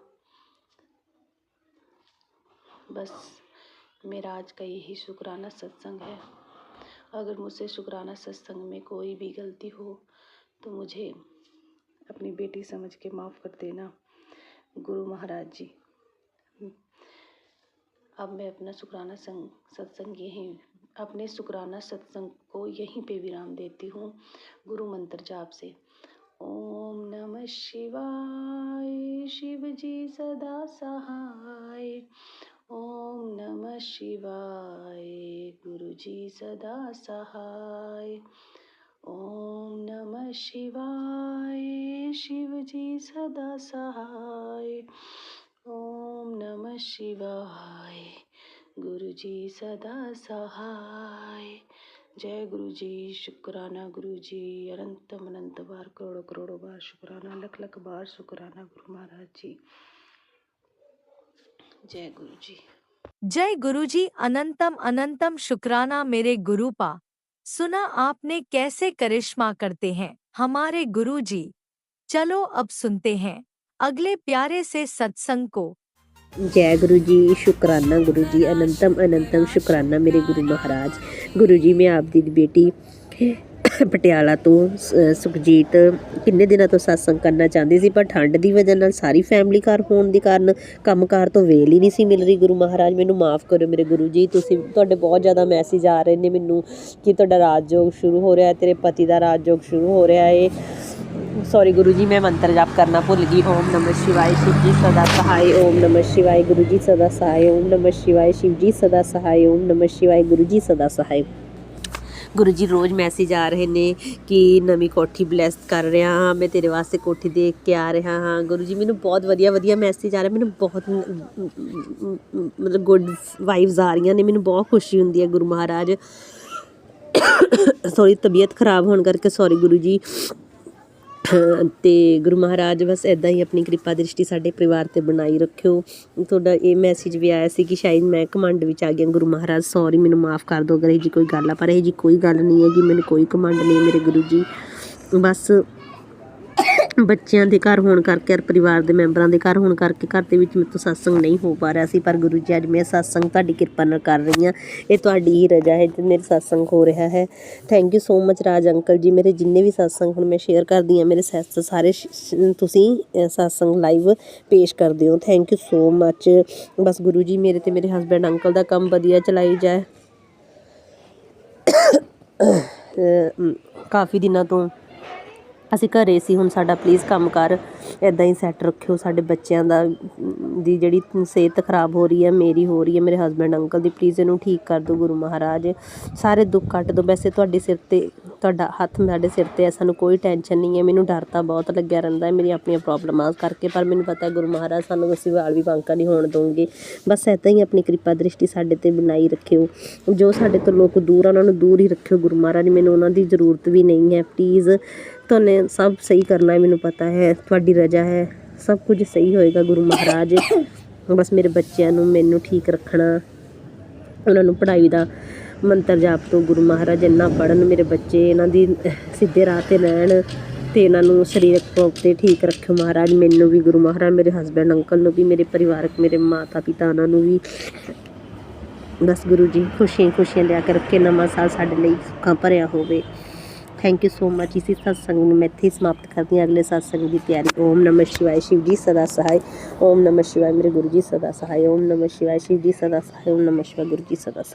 बस मेरा आज का यही शुक्राना सत्संग है। अगर मुझसे शुक्राना सत्संग में कोई भी गलती हो तो मुझे अपनी बेटी समझ के माफ़ कर देना गुरु महाराज जी। अब मैं अपना शुक्राना अपने शुक्राना सत्संग को यहीं पे विराम देती हूँ गुरु मंत्र जाप से। ओम नमः शिवाय, शिव जी सदा सहाय। ओम नमः शिवाय, गुरु जी सदा सहाय। ओम नमः शिवाय, शिव जी सदा सहाय। ओम नमः शिवाय, गुरु जी सदा सहाय। जय गुरु जी, शुक्राना गुरु जी, अनंतम अनंत बार, करोड़ों करोड़ों बार शुक्राना, लख लख बार शुक्राना गुरु महाराज जी। जय गुरु जी। जय गुरु जी, अनंतम अनंतम शुक्राना मेरे गुरुपा। सुना आपने कैसे करिश्मा करते हैं हमारे गुरु जी। चलो अब सुनते हैं अगले प्यारे से सत्संग को। जय गुरु जी, शुक्राना गुरु जी, अनंतम अनंतम शुक्राना मेरे गुरु महाराज। गुरु जी, मैं आप दी बेटी ਪਟਿਆਲਾ ਤੋਂ ਸੁਖਜੀਤ ਕਿੰਨੇ ਦਿਨਾਂ ਤੋਂ ਸਤਸੰਗ ਕਰਨਾ ਚਾਹੁੰਦੀ ਸੀ, ਪਰ ਠੰਡ ਦੀ ਵਜ੍ਹਾ ਨਾਲ ਸਾਰੀ ਫੈਮਿਲੀ ਘਰ ਹੋਣ ਦੇ ਕਾਰਨ ਕੰਮਕਾਰ ਤੋਂ ਵੇਲ ਹੀ ਨਹੀਂ ਸੀ ਮਿਲ ਰਹੀ। ਗੁਰੂ ਮਹਾਰਾਜ ਮੈਨੂੰ ਮਾफ़ ਕਰਿਓ ਮੇਰੇ ਗੁਰੂ ਜੀ। ਤੁਹਾਡੇ ਬਹੁਤ ਜ਼ਿਆਦਾ ਮੈਸੇਜ ਆ ਰਹੇ ਨੇ ਮੈਨੂੰ ਕਿ ਤੁਹਾਡਾ ਰਾਜਯੋਗ ਸ਼ੁਰੂ ਹੋ ਰਿਹਾ, ਤੇਰੇ ਪਤੀ ਦਾ ਰਾਜਯੋਗ ਸ਼ੁਰੂ ਹੋ ਰਿਹਾ ਹੈ। सॉरी गुरु जी, मैं मंत्र जाप करना भुल गई। ओम नमः शिवाय, शिव जी सदा सहाय। ओम नमः शिवाय, गुरु जी सदा सहाय। ओम नमः शिवाय, शिव जी सदा सहाय। ओम नमः शिवाय, गुरु जी सदा सहाय। ਗੁਰੂ ਜੀ ਰੋਜ਼ ਮੈਸੇਜ ਆ ਰਹੇ ਨੇ ਕਿ ਨਵੀਂ ਕੋਠੀ ਬਲੈਸ ਕਰ ਰਿਹਾ ਹਾਂ, ਮੈਂ ਤੇਰੇ ਵਾਸਤੇ ਕੋਠੀ ਦੇਖ ਕੇ ਆ ਰਿਹਾ ਹਾਂ। ਗੁਰੂ ਜੀ ਮੈਨੂੰ ਬਹੁਤ ਵਧੀਆ ਮੈਸੇਜ ਆ ਰਿਹਾ, ਮੈਨੂੰ ਬਹੁਤ ਮਤਲਬ ਗੁੱਡ ਵਾਈਬਸ ਆ ਰਹੀਆਂ ਨੇ, ਮੈਨੂੰ ਬਹੁਤ ਖੁਸ਼ੀ ਹੁੰਦੀ ਹੈ ਗੁਰੂ ਮਹਾਰਾਜ। ਥੋੜ੍ਹੀ ਤਬੀਅਤ ਖਰਾਬ ਹੋਣ ਕਰਕੇ ਸੌਰੀ ਗੁਰੂ ਜੀ। ਅਤੇ ਗੁਰੂ ਮਹਾਰਾਜ ਬਸ ਇੱਦਾਂ ਹੀ ਆਪਣੀ ਕਿਰਪਾ ਦ੍ਰਿਸ਼ਟੀ ਸਾਡੇ ਪਰਿਵਾਰ 'ਤੇ ਬਣਾਈ ਰੱਖਿਓ। ਤੁਹਾਡਾ ਇਹ ਮੈਸੇਜ ਵੀ ਆਇਆ ਸੀ ਕਿ ਸ਼ਾਇਦ ਮੈਂ ਘਮੰਡ ਵਿੱਚ ਆ ਗਿਆ। ਗੁਰੂ ਮਹਾਰਾਜ ਸੌਰੀ, ਮੈਨੂੰ ਮਾफ़ ਕਰ ਦਿਓ ਅਗਰ ਇਹ ਜੀ ਕੋਈ ਗੱਲ ਆ, ਪਰ ਇਹ ਜੀ ਕੋਈ ਗੱਲ ਨਹੀਂ ਹੈਗੀ, ਮੈਨੂੰ ਕੋਈ ਘਮੰਡ ਨਹੀਂ ਮੇਰੇ ਗੁਰੂ ਜੀ। ਬਸ ਬੱਚਿਆਂ ਦੇ ਘਰ ਹੋਣ ਕਰਕੇ, ਪਰਿਵਾਰ ਦੇ ਮੈਂਬਰਾਂ ਦੇ ਘਰ ਹੋਣ ਕਰਕੇ ਘਰ ਦੇ ਵਿੱਚ ਮੇਰੇ ਤੋਂ ਸਤਸੰਗ ਨਹੀਂ ਹੋ ਪਾ ਰਿਹਾ ਸੀ, ਪਰ ਗੁਰੂ ਜੀ ਅੱਜ ਮੈਂ ਸਤਸੰਗ ਤੁਹਾਡੀ ਕਿਰਪਾ ਨਾਲ ਕਰ ਰਹੀ ਹਾਂ। ਇਹ ਤੁਹਾਡੀ ਹੀ ਰਜ਼ਾ ਹੈ ਤੇ ਮੇਰੇ ਸਤਸੰਗ ਹੋ ਰਿਹਾ ਹੈ। Thank you so much Raj uncle ji. ਮੇਰੇ ਜਿੰਨੇ ਵੀ ਸਤਸੰਗ ਹੁਣ ਮੈਂ ਸ਼ੇਅਰ ਕਰਦੀ ਹਾਂ, ਮੇਰੇ ਸਾਰੇ ਤੁਸੀਂ ਸਤਸੰਗ ਲਾਈਵ ਪੇਸ਼ ਕਰਦੇ ਹੋ। Thank you so much. ਬਸ ਗੁਰੂ ਜੀ ਮੇਰੇ ਤੇ ਮੇਰੇ ਹਸਬੈਂਡ ਅੰਕਲ ਦਾ ਕੰਮ ਵਧੀਆ ਚਲਾਈ ਜਾਏ। ਕਾਫੀ ਦਿਨਾਂ ਤੋਂ ਅਸੀਂ ਘਰੇ ਸੀ, ਹੁਣ ਸਾਡਾ ਪਲੀਜ਼ ਕੰਮ ਕਾਰ ਇੱਦਾਂ ਹੀ ਸੈੱਟ ਰੱਖਿਓ। ਸਾਡੇ ਬੱਚਿਆਂ ਦੀ ਜਿਹੜੀ ਸਿਹਤ ਖਰਾਬ ਹੋ ਰਹੀ ਹੈ, ਮੇਰੀ ਹੋ ਰਹੀ ਹੈ, ਮੇਰੇ ਹਸਬੈਂਡ ਅੰਕਲ ਦੀ, ਪਲੀਜ਼ ਇਹਨੂੰ ਠੀਕ ਕਰ ਦਿਓ ਗੁਰੂ ਮਹਾਰਾਜ। ਸਾਰੇ ਦੁੱਖ ਕੱਟ ਦਿਓ। ਵੈਸੇ ਤੁਹਾਡੇ ਸਿਰ 'ਤੇ, ਤੁਹਾਡਾ ਹੱਥ ਸਾਡੇ ਸਿਰ 'ਤੇ ਹੈ, ਸਾਨੂੰ ਕੋਈ ਟੈਨਸ਼ਨ ਨਹੀਂ ਹੈ। ਮੈਨੂੰ ਡਰ ਤਾਂ ਬਹੁਤ ਲੱਗਿਆ ਰਹਿੰਦਾ ਹੈ ਮੇਰੀਆਂ ਆਪਣੀਆਂ ਪ੍ਰੋਬਲਮਾਂ ਕਰਕੇ, ਪਰ ਮੈਨੂੰ ਪਤਾ ਗੁਰੂ ਮਹਾਰਾਜ ਸਾਨੂੰ ਅਸੀਂ ਵਾਲ ਵੀ ਬਾਂਕਾ ਨਹੀਂ ਹੋਣ ਦੇਣਗੇ। ਬਸ ਇੱਦਾਂ ਹੀ ਆਪਣੀ ਕਿਰਪਾ ਦ੍ਰਿਸ਼ਟੀ ਸਾਡੇ 'ਤੇ ਬਣਾਈ ਰੱਖਿਓ। ਜੋ ਸਾਡੇ ਤੋਂ ਲੋਕ ਦੂਰ ਆ ਉਹਨਾਂ ਨੂੰ ਦੂਰ ਹੀ ਰੱਖਿਓ ਗੁਰੂ ਮਹਾਰਾਜ। ਮੈਨੂੰ ਉਹਨਾਂ ਦੀ ਜ਼ਰੂਰਤ ਵੀ ਨਹੀਂ ਹੈ। ਪਲੀਜ਼ ਤੁਹਾਨੂੰ ਸਭ ਸਹੀ ਕਰਨਾ ਹੈ, ਮੈਨੂੰ ਪਤਾ ਹੈ, ਤੁਹਾਡੀ ਰਜ਼ਾ ਹੈ, ਸਭ ਕੁਝ ਸਹੀ ਹੋਏਗਾ ਗੁਰੂ ਮਹਾਰਾਜ। ਬਸ ਮੇਰੇ ਬੱਚਿਆਂ ਨੂੰ ਮੈਨੂੰ ਠੀਕ ਰੱਖਣਾ, ਉਹਨਾਂ ਨੂੰ ਪੜ੍ਹਾਈ ਦਾ ਮੰਤਰ ਜਾਪ ਤੋਂ ਗੁਰੂ ਮਹਾਰਾਜ ਇੰਨਾ ਪੜ੍ਹਨ ਮੇਰੇ ਬੱਚੇ, ਇਹਨਾਂ ਦੀ ਸਿੱਧੇ ਰਾਹ 'ਤੇ ਰਹਿਣ ਅਤੇ ਇਹਨਾਂ ਨੂੰ ਸਰੀਰਕ ਤੌਰ 'ਤੇ ਠੀਕ ਰੱਖਿਓ ਮਹਾਰਾਜ। ਮੈਨੂੰ ਵੀ ਗੁਰੂ ਮਹਾਰਾਜ, ਮੇਰੇ ਹਸਬੈਂਡ ਅੰਕਲ ਨੂੰ ਵੀ, ਮੇਰੇ ਪਰਿਵਾਰਕ, ਮੇਰੇ ਮਾਤਾ ਪਿਤਾ ਉਹਨਾਂ ਨੂੰ ਵੀ। ਬਸ ਗੁਰੂ ਜੀ ਖੁਸ਼ੀਆਂ ਲਿਆ ਕੇ ਰੱਖੇ। ਨਵਾਂ ਸਾਲ ਸਾਡੇ ਲਈ ਸੁੱਖਾਂ ਭਰਿਆ ਹੋਵੇ। Thank you so much. ਇसी सत्संग में मैं ਇੱਥੇ समाप्त करती हूँ। अगले सत्संग की तैयारी। ओम नमः शिवाय, शिव जी सदा सहाय। ओम नमः शिवाय, मेरे गुरु जी सदा सहाय। ओम नमः शिवाय, शिव जी सदा सहाय। ओम नमः शिवाय, गुरु जी सदा सहाय।